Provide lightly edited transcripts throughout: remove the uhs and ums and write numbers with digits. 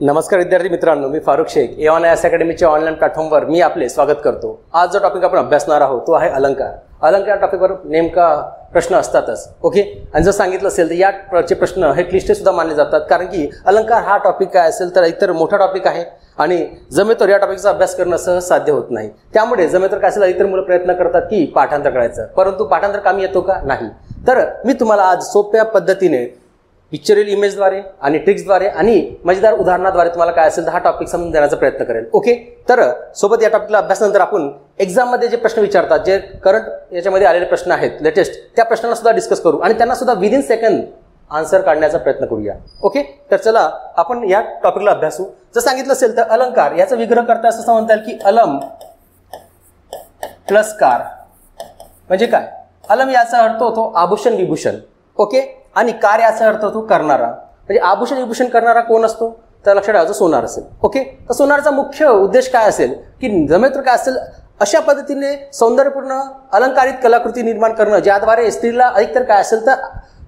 नमस्कार विद्यार्थी मित्रांनो, मी फारुख शेख ए1IS अकॅडमीच्या ऑनलाईन प्लॅटफॉर्मवर मी आपले स्वागत करतो। आज जो टॉपिक आपण अभ्यासणार आहोत तो आहे अलंकार। अलंकार टॉपिकवर नेमका प्रश्न असतातच, ओके। आणि जर सांगितलं असेल तर याचे प्रश्न हे क्लिष्ट सुद्धा मानले जातात, कारण की अलंकार हा टॉपिक काय असेल तर एकतर मोठा टॉपिक आहे आणि जमेतर या टॉपिकचा अभ्यास करणं सहज साध्य होत नाही। त्यामुळे जमेतर काय असेल इतर मुलं प्रयत्न करतात की पाठांतर करायचं, परंतु पाठांतर कामी येतो का? नाही। तर मी तुम्हाला आज सोप्या पद्धतीने पिक्चरल इमेजद्वारे आणि ट्रिक्सद्वारे आणि मजेदार उदाहरणाद्वारे तुम्हाला काय असेल तर हा टॉपिक समजून देण्याचा प्रयत्न करेल, ओके। तर सोबत या टॉपिकला अभ्यासानंतर आपण एक्झाममध्ये जे प्रश्न विचारतात, जे करंट याच्यामध्ये आलेले प्रश्न आहेत लेटेस्ट, त्या प्रश्नांना सुद्धा डिस्कस करू आणि त्यांना सुद्धा विदिन सेकंड आन्सर काढण्याचा प्रयत्न करूया, ओके। तर चला आपण या टॉपिकला अभ्यासू। जर सांगितलं असेल तर अलंकार याचा विग्रह करता असं म्हणता येईल की अलम प्लस कार म्हणजे काय? अलम याचा अर्थ होतो आभूषण विभूषण, ओके। आणि कार याचा अर्थ होतो करणारा, म्हणजे आभूषण विभूषण करणारा कोण असतो? तर लक्षात ठेवायचं सोनार असेल, ओके। तर सोनारचा मुख्य उद्देश काय असेल की जमेतर काय असेल अशा पद्धतीने सौंदर्यपूर्ण अलंकारित कलाकृती निर्माण करणं, ज्याद्वारे स्त्रीला अधिकतर काय असेल तर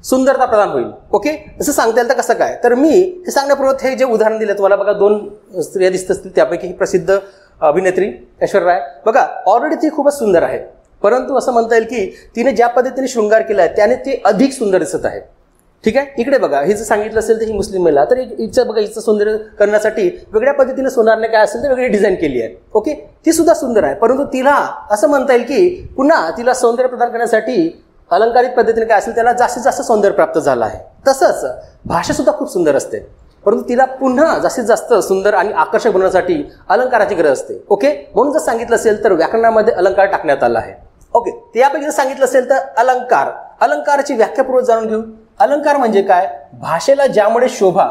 सुंदरता प्रदान होईल, ओके। असं सांगता येईल तर कसं काय? तर मी हे सांगण्यापूर्वी हे जे उदाहरण दिले तुम्हाला बघा, दोन स्त्रिया दिसत असतील, त्यापैकी ही प्रसिद्ध अभिनेत्री ऐश्वर्या राय बघा, ऑलरेडी ती खूपच सुंदर आहे, परंतु असं म्हणता येईल की तिने ज्या पद्धतीने शृंगार केला आहे त्याने ते अधिक सुंदर दिसत आहे, ठीक आहे। इकडे बघा, हे जर सांगितलं असेल तर ही मुस्लिम महिला, तर हिचं बघा, हिचं सौंदर्य करण्यासाठी वेगळ्या पद्धतीने सोनारने काय असेल तर वेगळी डिझाईन केली आहे, ओके। ती सुद्धा सुंदर आहे, परंतु तिला असं म्हणता येईल की पुन्हा तिला सौंदर्य प्रदान करण्यासाठी अलंकारित पद्धतीने काय असेल त्याला जास्तीत जास्त सौंदर्य प्राप्त झालं आहे। तसंच भाषा सुद्धा खूप सुंदर असते, परंतु तिला पुन्हा जास्तीत जास्त सुंदर आणि आकर्षक बनवण्यासाठी अलंकाराची गरज असते, ओके। म्हणून जर सांगितलं असेल तर व्याकरणामध्ये अलंकार टाकण्यात आला आहे, ओके। त्यापैकी जर सांगितलं असेल तर अलंकार, अलंकाराची व्याख्यापूर्वक जाणून घेऊ। अलंकार म्हणजे काय? भाषेला ज्यामुळे शोभा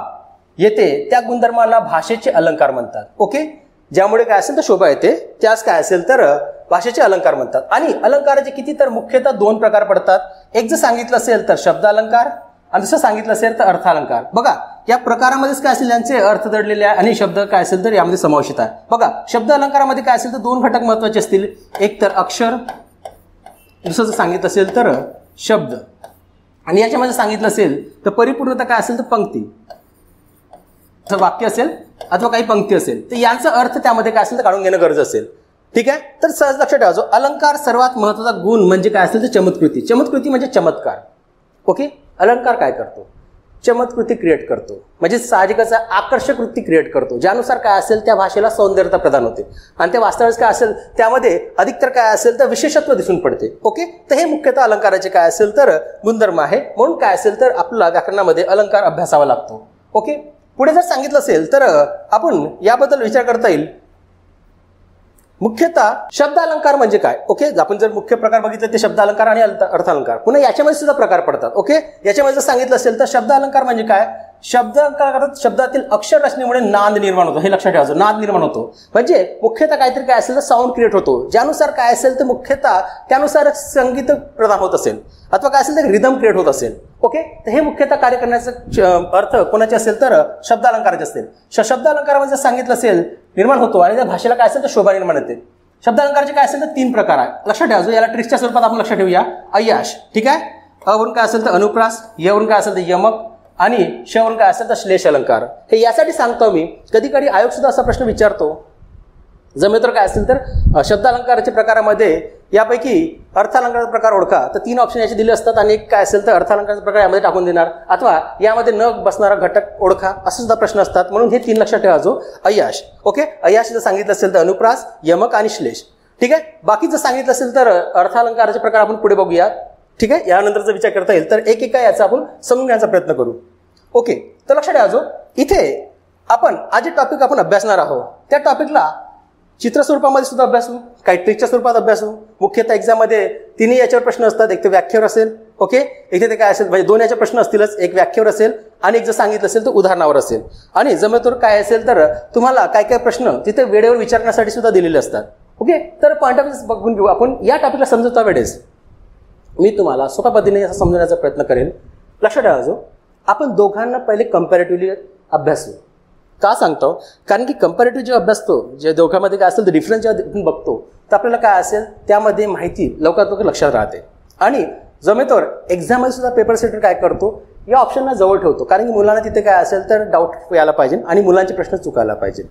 येते त्या गुणधर्मांना भाषेचे अलंकार म्हणतात, ओके। ज्यामुळे काय असेल तर शोभा येते त्यास काय असेल तर भाषेचे अलंकार म्हणतात। आणि अलंकाराचे किती तर मुख्यतः दोन प्रकार पडतात। एक जर सांगितलं असेल तर शब्द अलंकार आणि दुसरं सांगितलं असेल तर अर्थ अलंकार। बघा, या प्रकारामध्येच काय असेल यांचे अर्थ दडलेले आहे आणि शब्द काय असेल तर यामध्ये समावेशित आहे। बघा, शब्द अलंकारामध्ये काय असेल तर दोन घटक महत्वाचे असतील, एक तर अक्षर, दुसरं जर सांगितलं असेल तर शब्द, आणि याच्यामध्ये सांगितलं असेल तर परिपूर्णता काय असेल तर पंक्ती, वाक्य असेल अथवा काही पंक्ती असेल तर यांचा अर्थ त्यामध्ये काय असेल तर काढून घेणं गरज असेल, ठीक आहे। तर सहज लक्षात ठेवा, जो अलंकार सर्वात महत्वाचा गुण म्हणजे काय असेल तर चमत्कृती। चमत्कृती म्हणजे चमत्कार, ओके। अलंकार काय करतो? चमत्कृती क्रिएट करतो, म्हणजे साहजिकच आकर्षक वृत्ती क्रिएट करतो, ज्यानुसार काय असेल त्या भाषेला सौंदर्यता प्रदान होते आणि त्या वास्तवात काय असेल त्यामध्ये अधिकतर काय असेल तर विशेषत्व दिसून पडते, ओके। तर हे मुख्यतः अलंकाराचे काय असेल तर गुणधर्म आहे, म्हणून काय असेल तर आपल्याला व्याकरणामध्ये अलंकार अभ्यासावा लागतो, ओके। पुढे जर सांगितलं असेल तर आपण याबद्दल विचार करता येईल। मुख्यतः शब्द अलंकार म्हणजे काय? ओके, आपण जर मुख्य प्रकार बघितले ते शब्द अलंकार आणि अर्थ अलंकार, पुन्हा याच्यामध्ये सुद्धा प्रकार पडतात, ओके। याच्यामध्ये जर सांगितलं असेल तर शब्द अलंकार म्हणजे काय? शब्द अलंकारात शब्दातील अक्षर रचनेमुळे नाद निर्माण होतो, हे लक्षात ठेवायचं, नाद निर्माण होतो म्हणजे मुख्यतः काहीतरी काय असेल तर साऊंड क्रिएट होतो, ज्यानुसार काय असेल तर मुख्यतः त्यानुसार संगीत प्रदान होत असेल अथवा काय असेल तर रिदम क्रिएट होत असेल, ओके। तर हे मुख्यतः कार्य करण्याचा अर्थ कोणाचे असेल तर शब्द अलंकाराचे असतील। शब्द अलंकारामध्ये जर सांगितलं असेल निर्माण होतो आणि त्या भाषेला काय असेल तर शोभा निर्माण येते। शब्द अलंकाराचे काय असेल तर तीन प्रकार आहे, लक्षात ठेवा, जो याला ट्रिक्सच्या स्वरूपात आपण लक्षात ठेवूया। अय्याश, ठीक आहे, अवरून काय असेल तर अनुप्रास, यवरून काय असेल तर यमक आणि शवरून काय असेल तर श्लेष अलंकार। हे यासाठी सांगतो मी, कधी कधी आयोग सुद्धा असा प्रश्न विचारतो, जमेतर काय असेल तर शब्द अलंकाराच्या प्रकारामध्ये यापैकी अर्थ अलंकाराचा प्रकार ओळखा, तर तीन ऑप्शन याचे दिले असतात आणि एक काय असेल तर अर्थ अलंकाराचा प्रकार यामध्ये टाकून देणार, अथवा यामध्ये न बसणारा घटक ओळखा, असं सुद्धा प्रश्न असतात, म्हणून हे तीन लक्षात ठेवा। जो अय्याश, ओके, अय्याश जर सांगितलं असेल तर अनुप्रास, यमक आणि श्लेष, ठीक आहे। बाकी जर सांगितलं असेल तर अर्थ अलंकाराचे प्रकार आपण पुढे बघूया, ठीक आहे। यानंतर जर विचार करता येईल तर एक एक याचा आपण समजून घेण्याचा प्रयत्न करू, ओके। तर लक्षात ठेवा, जो इथे आपण आज जे टॉपिक आपण अभ्यासणार आहोत त्या टॉपिकला चित्र स्वरूपामध्ये सुद्धा अभ्यासू, काही ट्रिकच्या स्वरूपात अभ्यासू। मुख्यतः एक्झाममध्ये तिन्ही याच्यावर प्रश्न असतात, एक तर व्याख्येवर असेल, ओके, इथे ते काय असेल म्हणजे दोन याचे प्रश्न असतीलच, एक व्याख्येवर असेल आणि एक जर सांगितलं असेल तर उदाहरणावर असेल, आणि जमेतर काय असेल तर तुम्हाला काय काय प्रश्न तिथे वेळेवर विचारण्यासाठी सुद्धा दिलेले असतात, ओके। तर पॉईंट ऑफ व्ह्यू बघून घेऊ आपण। या टॉपिकला समजवता वेळेस मी तुम्हाला सोप्या पद्धतीने असं समजवण्याचा प्रयत्न करेन। लक्षात ठेवा, जो आपण दोघांना पहिले कंपॅरेटिव्हली अभ्यासू। का सांगतो? कारण की कंपॅरेटिव्ह जेव्हा अभ्यासतो, जे दोघांमध्ये काय असेल तर डिफरन्स जेव्हा आपण बघतो तर आपल्याला काय असेल त्यामध्ये माहिती लवकरात लवकर लक्षात राहते। आणि जमेतर एक्झाममध्ये सुद्धा पेपर सेटर काय करतो, या ऑप्शनला जवळ ठेवतो, कारण की मुलांना तिथे काय असेल तर डाऊट यायला पाहिजे आणि मुलांचे प्रश्न चुकायला पाहिजे.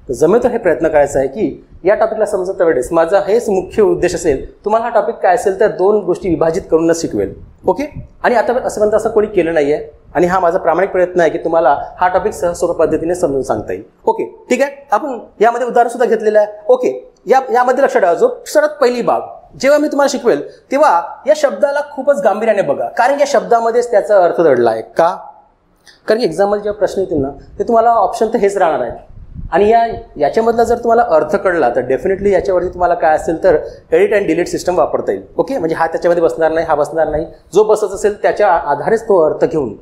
तर जमेतो हे प्रयत्न करायचा आहे की या टॉपिकला समजत वेळेस माझा हेच मुख्य उद्देश असेल, तुम्हाला हा टॉपिक काय असेल तर 2 गोष्टी विभाजित करूनच शिकवेल. ओके. आणि आता असं असं कोणी केलं नाही आहे आणि हा माझा प्रामाणिक प्रयत्न आहे की तुम्हाला हा टॉपिक सहज सोप्या पद्धतीने समजून सांगता येईल. ओके, ठीक आहे. आपण यामध्ये उदाहरण सुद्धा घेतलेलं आहे. ओके, यामध्ये लक्षात ठेवा, जो सर्वात पहिली बाब जेव्हा मी तुम्हाला शिकवेल तेव्हा या शब्दाला खूपच गांभीर्याने बघा, कारण या शब्दामध्येच त्याचा अर्थ दडला आहे. का? कारण की एक्झाममध्ये जेव्हा प्रश्न येतील ना ते तुम्हाला ऑप्शन तर हेच राहणार आहेत आणि याच्यामधला जर तुम्हाला अर्थ कळला तर डेफिनेटली याच्यावरती तुम्हाला काय असेल तर एडिट अँड डिलीट सिस्टम वापरता येईल. ओके, म्हणजे हा त्याच्यामध्ये बसणार नाही, हा बसणार नाही, जो बसत असेल त्याच्या आधारेच तो अर्थ घेऊन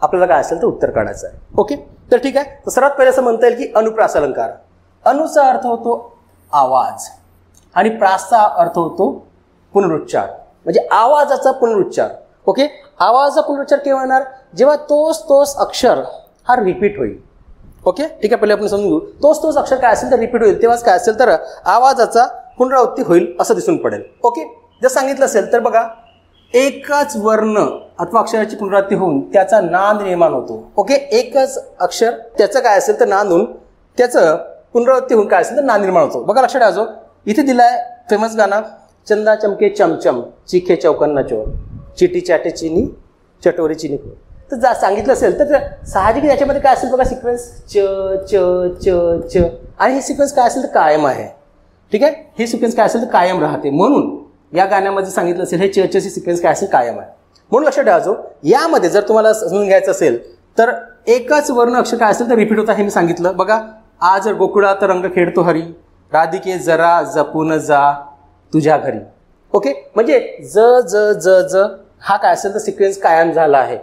आपल्याला काय असेल तर उत्तर काढायचं आहे. ओके, तर ठीक आहे. तर सर्वात पहिले असं म्हणता येईल की अनुप्रास अलंकार. अनुचा अर्थ होतो आवाज आणि प्रासचा अर्थ होतो पुनरुच्चार, म्हणजे आवाजाचा पुनरुच्चार. ओके, आवाजाचा पुनरुच्चार केव्हा येणार? जेव्हा तोच अक्षर हा रिपीट होईल. ओके, ठीक आहे. पहिले आपण समजून घेऊ. तोच अक्षर काय असेल तर रिपीट होईल, तेव्हाच काय असेल तर आवाजाचा पुनरावृत्ती होईल असं दिसून पडेल. ओके, जर सांगितलं असेल तर बघा, एकच वर्ण अथवा अक्षराची पुनरावृत्ती होऊन त्याचा नाद निर्माण होतो. ओके, एकच अक्षर त्याचं काय असेल तर नाद होऊन त्याचं पुनरावृत्ती होऊन काय असेल तर नाद निर्माण होतो. बघा लक्षात ठेवा, जो इथे दिलाय फेमस गाणं, चंदा चमके चमचम चिखे चौकन्ना चोर चिटी चाटे चिनी चटोरी चिनी. तर सांगितलं असेल तर साहजिक याच्यामध्ये काय असेल बघा, सिक्वेन्स च च च च आणि ही सिक्वेन्स काय असेल तर कायम आहे. ठीक आहे, ही सिक्वेन्स काय असेल तर कायम राहते, म्हणून या गाण्यामध्ये सांगितलं असेल हे च ची सिक्वेन्स काय असेल कायम आहे. म्हणून लक्षात ठेवा, जो यामध्ये जर तुम्हाला समजून घ्यायचं असेल तर एकच वर्ण अक्षर काय असेल तर रिपीट होता, हे मी सांगितलं. बघा, आज गोकुळात रंग खेळतो हरी, राधिके जरा जपून जा तुझ्या घरी. ओके, म्हणजे ज ज ज ज हा काय असेल तर सिक्वेन्स कायम झाला आहे.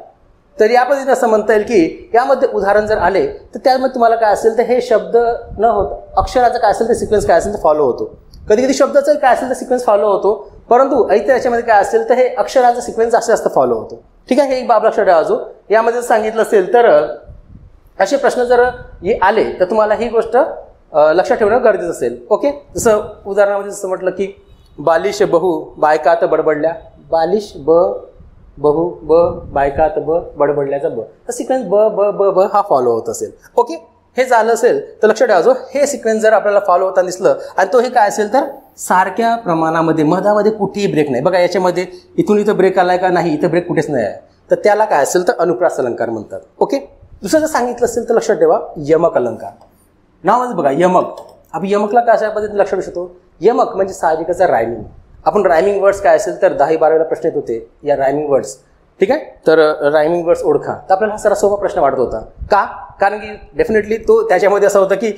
तर या पद्धतीने असं म्हणता येईल की यामध्ये उदाहरण जर आले तर त्यामध्ये तुम्हाला काय असेल तर हे शब्द न होता अक्षराचा काय असेल तर सिक्वेन्स काय असेल तर फॉलो होतो. कधी कधी शब्दाचा काय असेल तर सिक्वेन्स फॉलो होतो, परंतु इतर याच्यामध्ये काय असेल तर हे अक्षराचा सिक्वेन्स जास्त फॉलो होतो. ठीक आहे, हे एक बाब लक्षात ठेवा. जो यामध्ये सांगितलं असेल तर असे प्रश्न जर आले तर तुम्हाला ही गोष्ट लक्षात ठेवणं गरजेचं असेल. ओके, जसं उदाहरणामध्ये जसं म्हटलं की बालिश बहु बायकात बडबडल्या, बालिश बहु बायकात बडबडल्याचा तर सिक्वेन्स ब ब ब ब हा फॉलो होत असेल. ओके, हे झालं असेल तर लक्षात ठेवा, जो हे सिक्वेन्स जर आपल्याला फॉलो होताना दिसलं आणि तो हे काय असेल तर सारख्या प्रमाणामध्ये मधामध्ये कुठेही ब्रेक नाही. बघा, याच्यामध्ये इथून इथं ब्रेक आलाय का? नाही, इथं ब्रेक कुठेच नाही आहे, तर त्याला काय असेल तर अनुप्रास अलंकार म्हणतात. ओके, दुसरं जर सांगितलं असेल तर लक्षात ठेवा यमक अलंकार. नावाचं बघा यमक. आपण यमकला कशा पद्धतीने लक्षात ठेवतो? यमक म्हणजे साहजिकचा रायमिंग. आपण रायमिंग वर्ड्स काय असेल तर 10-12 प्रश्न येत होते या रायमिंग वर्ड्स. ठीक आहे, तर रायमिंग वर्ड्स ओळखा. तर आपल्याला हा सर्वात सोपा प्रश्न वाटत होता. का? कारण की डेफिनेटली तो त्याच्यामध्ये असं होतं की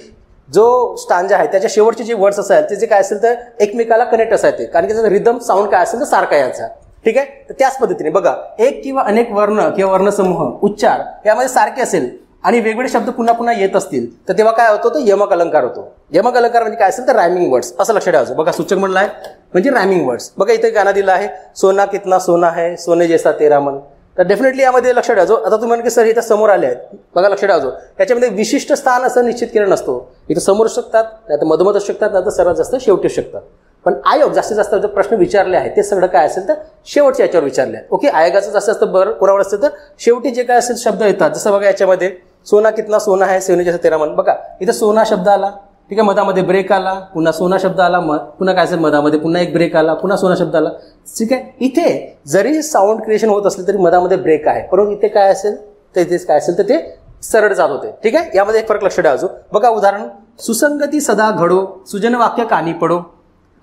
जो स्टांजा आहे त्याच्या शेवटचे जे वर्ड्स असाल ते जे काय असेल तर एकमेकाला कनेक्ट असायचे, कारण की त्याचा रिदम साऊंड काय असेल तर सारखा याचा. ठीक आहे, तर त्याच पद्धतीने बघा, एक किंवा अनेक वर्ण किंवा वर्णसमूह उच्चार यामध्ये सारखे असेल आणि वेगवेगळे शब्द पुन्हा पुन्हा येत असतील तर तेव्हा काय होतो? तो यमक अलंकार होतो. यमक अलंकार म्हणजे काय असेल तर रायमिंग वर्ड्स असं लक्षात ठेवायचं. बघा, सूचक म्हणलं आहे म्हणजे रायमिंग वर्ड्स. बघा, इथे गाणं दिलं आहे, सोना कितना सोना है सोने जैसा तेरा मन. तर डेफिनेटली यामध्ये लक्षात ठेवायचो. आता तुम्ही म्हणा की सर इथं समोर आले आहेत, बघा लक्षात ठेवायचो, त्याच्यामध्ये विशिष्ट स्थान असं निश्चित केलं नसतो. इथं समोर असू शकतात, नाही तर मधोमध असू शकतात, नाही तर सर्वात जास्त शेवटी असू शकतात. पण आयोग जास्तीत जास्त जो प्रश्न विचारले आहे ते सगळं काय असेल तर शेवटच्या याच्यावर विचारले आहे. ओके, आयोगाचं जास्त जास्त बरं कोणावर असतं तर शेवटी जे काय असेल शब्द येतात. जसं बघा याच्यामध्ये सोना कितना सोना है सोने जैसा तेरा मन. बघा, इथं सोना शब्द आला, ठीक आहे, मधामध्ये ब्रेक आला, पुन्हा सोना शब्द आला, पुन्हा काय असेल मधामध्ये पुन्हा एक ब्रेक आला, पुन्हा सोना शब्द आला. ठीक आहे, इथे जरी साऊंड क्रिएशन होत असले तरी मधामध्ये ब्रेक आहे, परंतु इथे काय असेल तर इथे काय असेल तर ते सरळ जात होते. ठीक आहे, यामध्ये एक फरक लक्षात ठेवायचो. बघा उदाहरण, सुसंगती सदा घडो सुजन वाक्य कानी पडो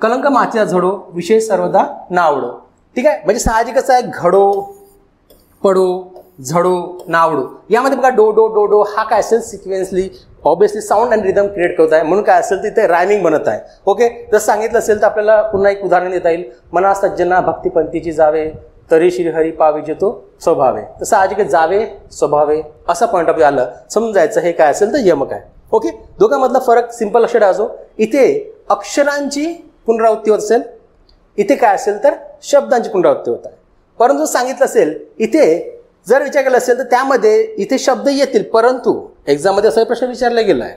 कलंक माच्या झडो विषय सर्वदा नावडो. ठीक आहे, म्हणजे साहजिकच आहे, घडो पडो झडो नावडो यामध्ये बघा डो डो डो डो हा काय असेल sequentially obviously sound and rhythm create करत आहे, म्हणून काय असेल तिथे रायमिंग बनत आहे. ओके, जर सांगितलं असेल तर आपल्याला पुन्हा एक उदाहरण देता येईल, मना सज्जना भक्तिपंथीची जावे तरी श्रीहरी पाविजे तो स्वभावे. तर साहजिक जावे स्वभावे असा पॉईंट ऑफ व्ह्यू आलं समजून जायचं हे काय असेल तर यमक आहे. ओके, दोघांमधला फरक सिंपल लक्षात ठेवायचो. इथे अक्षरांची पुनरावृत्ती होत असेल, इथे काय असेल तर शब्दांची पुनरावृत्ती होत आहे. परंतु सांगितलं असेल इथे जर विचार केला असेल तर त्यामध्ये इथे शब्द येतील, परंतु एक्झाममध्ये असा प्रश्न विचारला गेला आहे.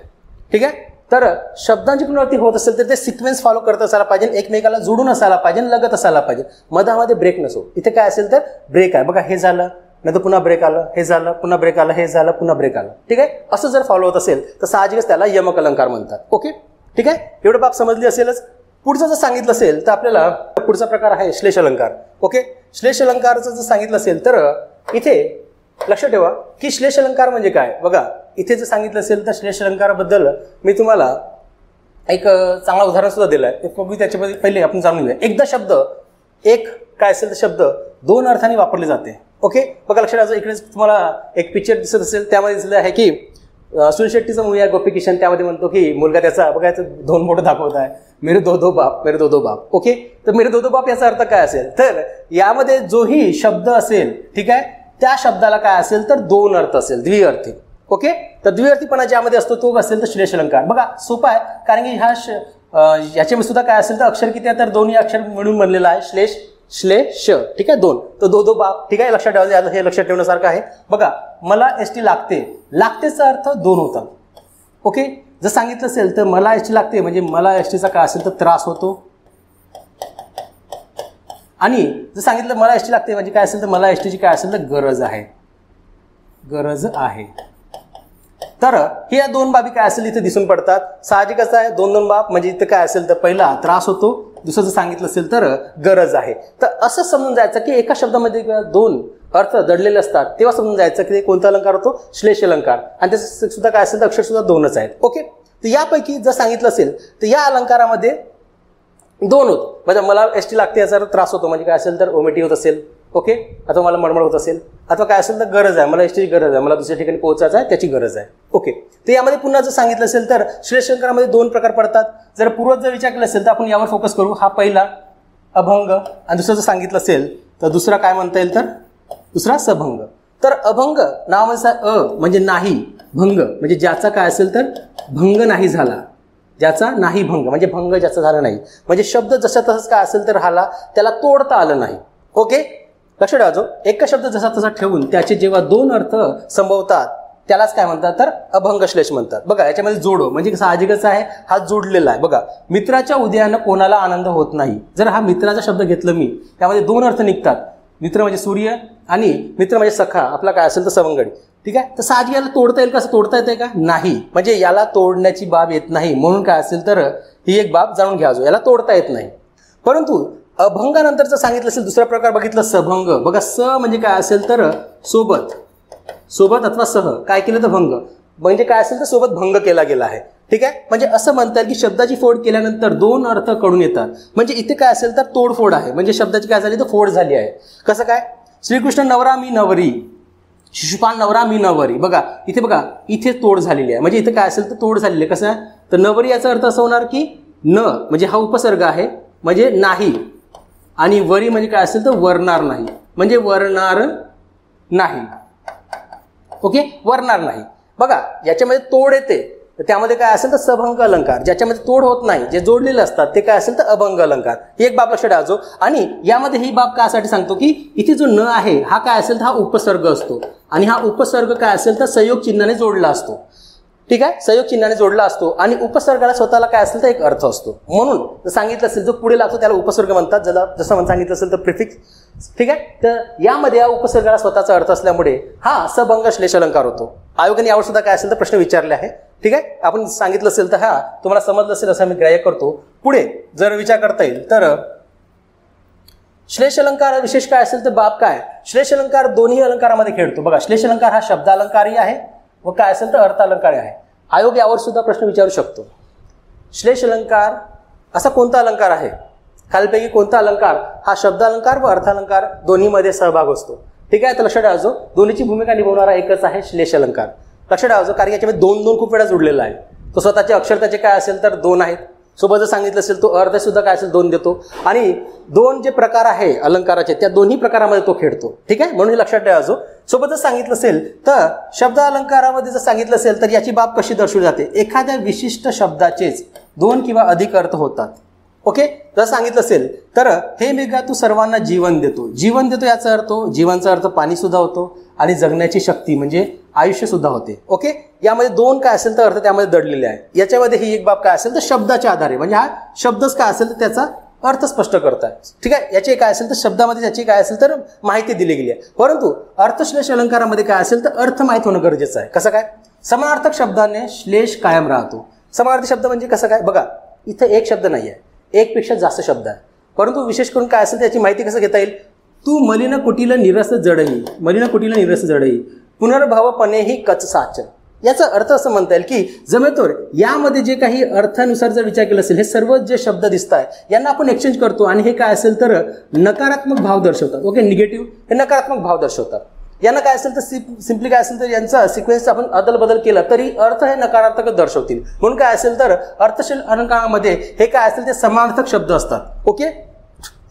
ठीक आहे, तर शब्दांची पुनरावृत्ती होत असेल तर ते सिक्वेन्स फॉलो करत असायला पाहिजे, एकमेकाला जोडून असायला पाहिजे, लगत असायला पाहिजे, मधामध्ये ब्रेक नसो. इथे काय असेल तर ब्रेक आहे. बघा, हे झालं, नंतर पुन्हा ब्रेक आलं, हे झालं, पुन्हा ब्रेक आलं, हे झालं, पुन्हा ब्रेक आलं. ठीक आहे, असं जर फॉलो होत असेल तर साहजिकच त्याला यमक अलंकार म्हणतात. ओके, ठीक आहे, एवढं बाब समजली असेलच. पुढचं जर सांगितलं असेल तर आपल्याला पुढचा प्रकार आहे श्लेष अलंकार. ओके, श्लेष अलंकारचं जर सांगितलं असेल तर इथे लक्ष ठेवा की श्लेष अलंकार म्हणजे काय. बघा, इथे जर सांगितलं असेल तर श्लेष अलंकाराबद्दल मी तुम्हाला एक चांगला उदाहरण सुद्धा दिलं आहे. बघू, त्याच्यामध्ये पहिले आपण जाणून घेऊया. एकदा शब्द एक काय असेल तर शब्द दोन अर्थाने वापरले जाते. ओके, बघा लक्षात इकडे तुम्हाला एक पिक्चर दिसत असेल, त्यामध्ये दिसलं आहे की सुनील शेट्टीचा मूवी आहे गोपी किशन, त्यामध्ये म्हणतो की मुलगा त्याचा बघायचं दोन बोटं दाखवत आहे, मेरे दो दो बाप, मेरे दो दो बाप. ओके, तर मेरे दो दो बाप याचा अर्थ काय असेल तर यामध्ये जोही शब्द असेल, ठीक आहे, त्या शब्दाला काय असेल तर दोन अर्थ असेल, द्विअर्थी. ओके, तर द्विअर्थीपणा ज्यामध्ये असतो तो असेल तर श्लेष अलंकार. बघा सोपा आहे, कारण की याच्यामध्ये सुद्धा काय असेल तर अक्षर किती आहे तर दोन्ही अक्षर मिळून बनलेला आहे श्लेष, श्लेष. ठीक आहे, दोन, तर दो दो बाप. ठीक आहे, लक्षात ठेवायचं, हे लक्षात ठेवण्यासारखं आहे. बघा, मला एसटी लागते, लागतेचा अर्थ दोन होता. ओके, जर सांगितलं असेल तर मला एसटी लागते म्हणजे मला एसटीचा काय असेल तर त्रास होतो, आणि जर सांगितलं मला एसटी लागते म्हणजे काय असेल तर मला एसटीची काय असेल तर गरज आहे, गरज आहे. तर हे या दोन बाबी काय असेल इथे दिसून पडतात. साहजिकच आहे, दोन दोन बाब म्हणजे इथे काय असेल तर पहिला त्रास होतो, दुसरं जर सांगितलं असेल तर गरज आहे. तर असं समजून जायचं की एका शब्दामध्ये दोन अर्थ दडलेले असतात, तेव्हा समजून जायचं की कोणता अलंकार होतो, श्लेष अलंकार, आणि त्याचं सुद्धा काय असेल तर अक्षर सुद्धा दोनच आहेत. ओके, तर यापैकी जर सांगितलं असेल तर या अलंकारामध्ये दोन होतो, म्हणजे मला एसटी लागते याचा त्रास होतो म्हणजे काय असेल तर ओमिटी होत असेल. ओके, अथवा मला मळमळ होत असेल, अथवा काय असेल तर गरज आहे, मला एसटीची गरज आहे, मला दुसऱ्या ठिकाणी पोहोचायचं आहे, त्याची गरज आहे. ओके, तर यामध्ये पुन्हा जर सांगितलं असेल तर श्लेष अलंकारामध्ये दोन प्रकार पडतात. जर पूर्वज जर विचार केला असेल तर आपण यावर फोकस करू. हा पहिला अभंग, आणि दुसरं जर सांगितलं असेल तर दुसरा काय म्हणता येईल तर दुसरा सभंग. तर अभंग नावाचा अ म्हणजे नाही, भंग म्हणजे ज्याचा काय असेल तर भंग नाही झाला, ज्याचा नाही भंग म्हणजे भंग ज्याचा झाला नाही, म्हणजे शब्द जसा तसाच काय असेल तर राहिला, त्याला तोडता आलं नाही. ओके, लक्ष ठेवा, जो एक शब्द जसा तसा ठेवून त्याचे जेव्हा दोन अर्थ संभवतात त्यालाच काय म्हणतात तर अभंग श्लेष म्हणतात. बघा, याच्यामध्ये जोडो म्हणजे साहजिकच आहे, हा जोडलेला आहे. बघा, मित्राच्या उदयानं कोणाला आनंद होत नाही, जर हा मित्राचा शब्द घेतलं मी, त्यामध्ये दोन अर्थ निघतात. मित्र म्हणजे सूर्य आणि मित्र म्हणजे सखा, आपला काय असेल तर सवंगडी. ठीक आहे, तर साहजिक याला तोडता येईल का, असं तोडता येते का, नाही, म्हणजे याला तोडण्याची बाब येत नाही, म्हणून काय असेल तर ही एक बाब जाणून घ्या, जो याला तोडता येत नाही. परंतु अभंगानंतरचं सांगितलं असेल दुसरा प्रकार बघितलं सभंग. बघा, स म्हणजे काय असेल तर सोबत, सोबत अथवा सह काय केलं तर भंग, म्हणजे काय असेल तर सोबत भंग केला गेला आहे. ठीक आहे, म्हणजे असं म्हणता येईल की शब्दाची फोड केल्यानंतर दोन अर्थ कडून येतात, म्हणजे इथे काय असेल तर तोडफोड आहे, म्हणजे शब्दाची काय झाली तर फोड झाली आहे. कसं काय, श्रीकृष्ण नवरा मी नवरी, शिशुपाल नवरा मी नवरी. बघा इथे, बघा इथे तोड झालेली आहे, म्हणजे इथे काय असेल तर तोड झालेली आहे. कसं आहे तर नवरी याचा अर्थ असं होणार की न म्हणजे हा उपसर्ग आहे म्हणजे नाही, आणि वरी म्हणजे काय असेल तर वरणार नाही, म्हणजे वरणार नाही. ओके, वरणार नाही. बघा, याच्यामध्ये तोड येते तर त्यामध्ये काय असेल तर सभंग अलंकार, ज्याच्यामध्ये तोड होत नाही, जे जोडलेले असतात ते काय असेल तर अभंग अलंकार. ही एक बाब लक्षात ठेवायचो. आणि यामध्ये ही बाब कासाठी सांगतो की इथे जो न आहे हा काय असेल तर हा उपसर्ग असतो, आणि हा उपसर्ग काय असेल तर संयोग चिन्हाने जोडला असतो. ठीक आहे, संयोग चिन्हाने जोडला असतो, आणि उपसर्गाला स्वतःला काय असेल तर एक अर्थ असतो, म्हणून सांगितलं असेल जो पुढे लागतो त्याला उपसर्ग म्हणतात, ज्याला जसं सांगितलं असेल तर प्रिफिक्स. ठीक आहे, तर यामध्ये या उपसर्गाला स्वतःचा अर्थ असल्यामुळे हा सबंग श्लेष अलंकार होतो. आयोगाने यावर सुद्धा काय असेल तर प्रश्न विचारले आहे. ठीक आहे, आपण सांगितलं असेल तर हा तुम्हाला समजलं असेल असं मी ग्राह्य करतो. पुढे जर विचार करता येईल तर श्लेष अलंकार विशेष काय असेल तर बाब काय, श्लेष अलंकार दोन्ही अलंकारामध्ये खेळतो. बघा, श्लेष अलंकार हा शब्दालंकारही आहे व काय असेल तर अर्थ अलंकार आहे. आयोग यावर सुद्धा प्रश्न विचारू शकतो. श्लेष अलंकार असा कोणता अलंकार आहे, खालीलपैकी कोणता अलंकार हा शब्दालंकार व अर्थालंकार दोन्हीमध्ये सहभाग असतो. ठीक आहे, तर लक्षात ठेवायचो दोन्हीची भूमिका निभावणारा एकच आहे श्लेष अलंकार. लक्षात ठेवायचो, कारण याच्यामध्ये दोन दोन खूप वेळा जोडलेला आहे. तो स्वतःचे अक्षर त्याचे काय असेल तर दोन आहेत, सोबत जर सांगितलं असेल तो अर्थ सुद्धा काय असेल दोन देतो, आणि दोन जे प्रकार आहे अलंकाराचे त्या दोन्ही प्रकारामध्ये तो खेळतो. ठीक आहे, म्हणून लक्षात ठेवायचो. सोबत जर सांगितलं असेल तर शब्द अलंकारामध्ये जर सांगितलं असेल तर याची बाब कशी दर्शवली जाते, एखाद्या विशिष्ट शब्दाचेच दोन किंवा अधिक अर्थ होतात. ओके, जर सांगितलं असेल तर हे मेघा तू सर्वांना जीवन देतो, जीवन देतो याचा अर्थ, जीवनचा अर्थ पाणी सुद्धा होतो, आणि जगण्याची शक्ती म्हणजे आयुष्य सुद्धा होते. ओके, यामध्ये दोन काय असेल तर अर्थ त्यामध्ये दडलेले आहे. याच्यामध्ये ही एक बाब काय असेल तर शब्दाच्या आधारे, म्हणजे हा शब्दच काय असेल तर त्याचा अर्थ स्पष्ट करताय. ठीक आहे, याचे काय असेल तर शब्दामध्ये त्याची काय असेल तर माहिती दिली गेली आहे. परंतु अर्थश्लेष अलंकारामध्ये काय असेल तर अर्थ माहीत होणं गरजेचं आहे. कसं काय? समानार्थक शब्दाने श्लेष कायम राहतो. समानार्थी शब्द म्हणजे कसं काय? बघा, इथं एक शब्द नाही आहे, एकपेक्षा जास्त शब्द आहे. परंतु विशेष करून काय असेल त्याची माहिती कसं घेता येईल? तू मलिन कुटील निरस जडही, मलिन कुटील निरस जडही, पुनर्भावपणेही कच साच. याचा अर्थ असं म्हणता येईल की जमेतोर यामध्ये जे काही अर्थानुसार जर विचार केला असेल, हे सर्व जे शब्द दिसत आहे यांना आपण एक्सचेंज करतो आणि हे काय असेल तर नकारात्मक भाव दर्शवतात. ओके, निगेटिव्ह हे नकारात्मक भाव दर्शवतात. यांना काय असेल तर सिम्पली काय असेल तर यांचा सिक्वेन्स आपण अदलबदल केला तरी अर्थ हे नकारात्मक दर्शवतील. म्हणून काय असेल तर अर्थशील अलंकारामध्ये हे काय असेल ते समानार्थक शब्द असतात. ओके,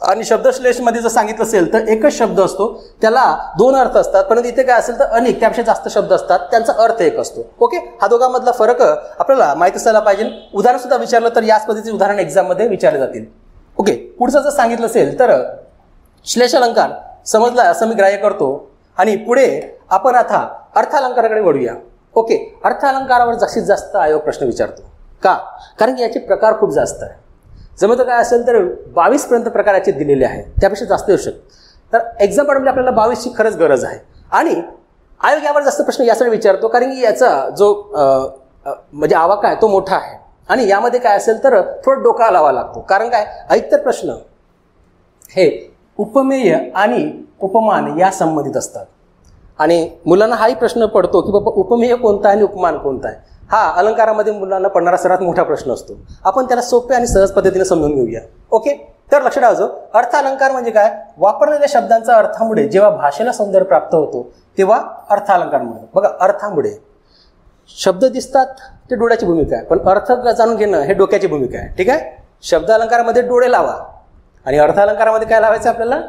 आणि शब्दश्लेषमध्ये जर सांगितलं असेल तर एकच शब्द असतो, त्याला दोन अर्थ असतात. परंतु इथे काय असेल तर अनेक, त्यापेक्षा जास्त शब्द असतात, त्यांचा अर्थ एक असतो. ओके, हा दोघांमधला फरक आपल्याला माहिती असायला पाहिजे. उदाहरण सुद्धा विचारलं तर याच पद्धतीचे उदाहरण एक्झाममध्ये विचारले जातील. ओके, पुढचं जर सांगितलं असेल तर श्लेष अलंकार समजला असं मी ग्राह्य करतो आणि पुढे आपण आता अर्थालंकाराकडे वळूया. ओके, अर्थालंकारावर जास्तीत जास्त आयोग प्रश्न विचारतो. का? कारण की याचे प्रकार खूप जास्त आहे. जमतं काय असेल तर 22 पर्यंत प्रकार याचे दिलेले आहेत, त्यापेक्षा जास्त येऊ शकतात. तर एक्झाम पडमध्ये आपल्याला 22ची खरंच गरज आहे. आणि आयोग यावर जास्त प्रश्न यासाठी विचारतो कारण की याचा जो म्हणजे आवाका आहे तो मोठा आहे आणि यामध्ये काय असेल तर थोडं डोका लावा लागतो. कारण काय, ऐकतर प्रश्न हे उपमेय आणि उपमान या संबंधित असतात. आणि मुलांना हाही प्रश्न पडतो की बाबा उपमेय कोणता आणि उपमान कोणता आहे. हा अलंकारामध्ये मुलांना पडणारा सर्वात मोठा प्रश्न असतो. आपण त्याला सोप्या आणि सहज पद्धतीने समजून घेऊया. ओके, तर लक्षात ठेवायचं, अर्थ अलंकार म्हणजे काय? वापरलेल्या शब्दांच्या अर्थामुळे जेव्हा भाषेला सौंदर्य प्राप्त होतो तेव्हा अर्थ अलंकार म्हणतो. बघा, अर्थामुळे शब्द दिसतात ते डोळ्याची भूमिका आहे, पण अर्थ जाणून घेणं हे डोक्याची भूमिका आहे. ठीक आहे, शब्द अलंकारामध्ये डोळे लावा आणि अर्थ अलंकारामध्ये काय लावायचं आपल्याला?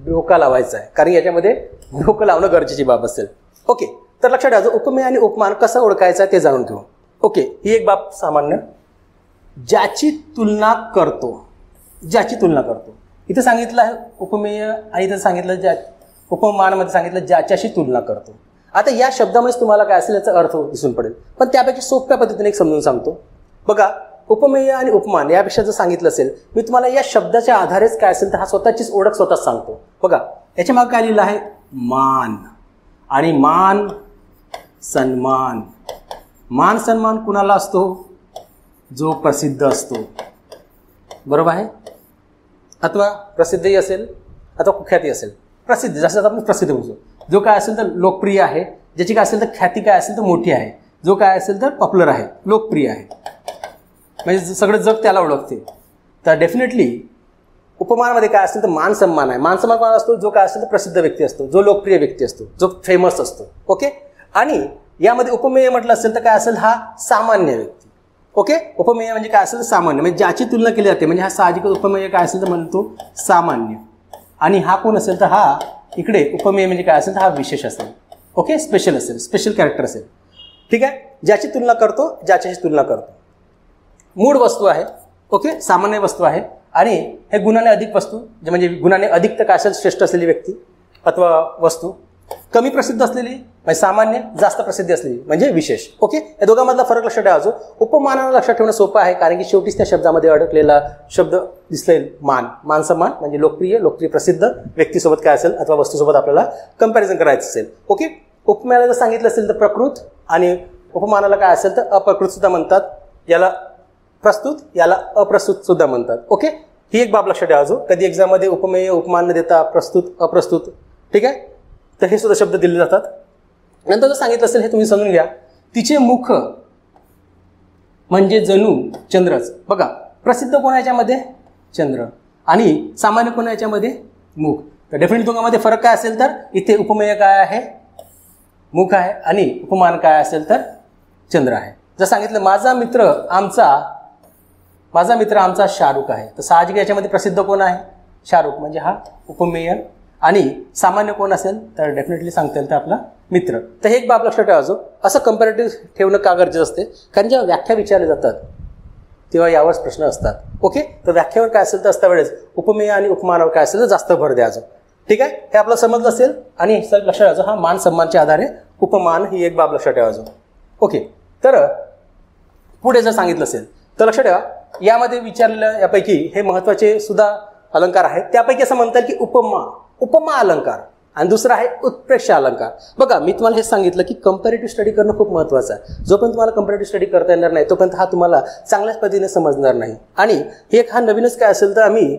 डोका लावायचा आहे, कारण याच्यामध्ये डोकं लावणं गरजेची बाब असेल. ओके, तर लक्षात ठेवायचं, उपमेय आणि उपमान कसं ओळखायचं ते जाणून घेऊ. ओके, ही एक बाब सामान्य. ज्याची तुलना करतो, ज्याची तुलना करतो. इथं सांगितलं आहे उपमेय आणि इथं सांगितलं उपमानामध्ये सांगितलं ज्याच्याशी तुलना करतो. आता या शब्दामध्ये तुम्हाला काय असेल याचा अर्थ दिसून पडेल, पण त्यापैकी सोप्या पद्धतीने एक समजून सांगतो. बघा, उपमेय आणि उपमान यापेक्षा जर सांगितलं असेल, मी तुम्हाला या शब्दाच्या आधारेच काय असेल तर हा स्वतःचीच ओळख स्वतःच सांगतो. बघा, याच्या मागे काय लिहिलं आहे? मान. आणि मान सन्मान. मान सन्मान कुणाला असतो? जो प्रसिद्ध असतो. बरोबर आहे? अथवा प्रसिद्धही असेल अथवा कुख्याती असेल. प्रसिद्ध, जसं आपण प्रसिद्ध म्हणतो, जो काय असेल तर लोकप्रिय आहे, ज्याची काय असेल तर ख्याती काय असेल तर मोठी आहे, जो काय असेल तर पॉप्युलर आहे, लोकप्रिय आहे, म्हणजे सगळं जग त्याला ओळखते. तर डेफिनेटली उपमानामध्ये काय असेल तर मान सन्मान आहे. मान सन्मान कोणाला असतो? जो काय असेल तर प्रसिद्ध व्यक्ती असतो, जो लोकप्रिय व्यक्ती असतो, जो फेमस असतो. ओके, आणि यामध्ये उपमेय म्हटलं असेल तर काय असेल? हा सामान्य व्यक्ती. ओके, उपमेय म्हणजे काय असेल तर सामान्य, म्हणजे ज्याची तुलना केली जाते, म्हणजे हा साहजिकच उपमेय काय असेल तर म्हणतो सामान्य. आणि हा कोण असेल तर हा इकडे उपमेय म्हणजे काय असेल तर हा विशेष असेल. ओके, स्पेशल असेल, स्पेशल कॅरेक्टर असेल. ठीक आहे, ज्याची तुलना करतो, ज्याच्याशी तुलना करतो. मूळ वस्तू आहे. ओके, सामान्य वस्तू आहे आणि हे गुणाने अधिक वस्तू, म्हणजे गुणाने अधिक तर काय असेल श्रेष्ठ असलेली व्यक्ती अथवा वस्तू. कमी प्रसिद्ध असलेली म्हणजे सामान्य, जास्त प्रसिद्धी असलेली म्हणजे विशेष. ओके, या दोघांमधला फरक लक्षात ठेवायचो. उपमानाला लक्षात ठेवणं सोपं आहे कारण की शेवटीच त्या शब्दामध्ये अडकलेला शब्द दिसलेला मान. मान सन्मान म्हणजे लोकप्रिय, लोकप्रिय प्रसिद्ध व्यक्तीसोबत काय असेल अथवा वस्तूसोबत आपल्याला कंपॅरिझन करायचं असेल. ओके, उपमेयाला जर सांगितलं असेल तर प्रकृत आणि उपमानाला काय असेल तर अप्रकृत सुद्धा म्हणतात. याला प्रस्तुत, याला अप्रस्तुत सुद्धा म्हणतात. ओके, ही एक बाब लक्षात ठेवायचो. कधी एक्झाममध्ये उपमेय उपमान न देता प्रस्तुत अप्रस्तुत, ठीक आहे, तर हे सुद्धा शब्द दिले जातात. नंतर जर सांगितलं असेल हे तुम्ही समजून घ्या. तिचे मुख म्हणजे जणू चंद्रच. बघा, प्रसिद्ध कोणाच्यामध्ये? चंद्र. आणि सामान्य कोणाच्यामध्ये? मुख. तर डेफिनेटली दोघांमध्ये फरक काय असेल तर इथे उपमेय काय आहे? मुख आहे आणि उपमान काय असेल तर चंद्र आहे. जर सांगितलं माझा मित्र आमचा शाहरुख आहे, तर साहजिक याच्यामध्ये प्रसिद्ध कोण आहे? शाहरुख, म्हणजे हा उपमेय. आणि सामान्य कोण असेल तर डेफिनेटली सांगता येईल तर आपला मित्र. तर हे एक बाब लक्षात ठेवायचो. असं कंपॅरेटिव्ह ठेवणं का गरजेचं असते? कारण जेव्हा व्याख्या विचारल्या जातात तेव्हा यावरच प्रश्न असतात. ओके, तर व्याख्यावर काय असेल तर असता वेळेस उपमेय आणि उपमानावर काय असेल तर जास्त भर द्यायचो. ठीक आहे, हे आपलं समजलं असेल. आणि सर लक्षात ठेवायचं, हा मान सन्मानच्या आधारे उपमान ही एक बाब लक्षात ठेवायचो. ओके, तर पुढे जर सांगितलं असेल तर लक्षात ठेवा, यामध्ये विचारलेलं यापैकी हे महत्वाचे सुद्धा अलंकार आहेत. त्यापैकी असं म्हणतात की उपमा अलंकार आणि दुसरा आहे उत्प्रेक्ष अलंकार. बघा मी तुम्हाला हे सांगितलं की कंपॅरेटिव्ह स्टडी करणं खूप महत्त्वाचं आहे. जोपर्यंत तुम्हाला कंपॅरेटिव्ह स्टडी करता येणार नाही तोपर्यंत हा तुम्हाला चांगल्याच पद्धतीने समजणार नाही. आणि हे हा नवीनच काय असेल तर आम्ही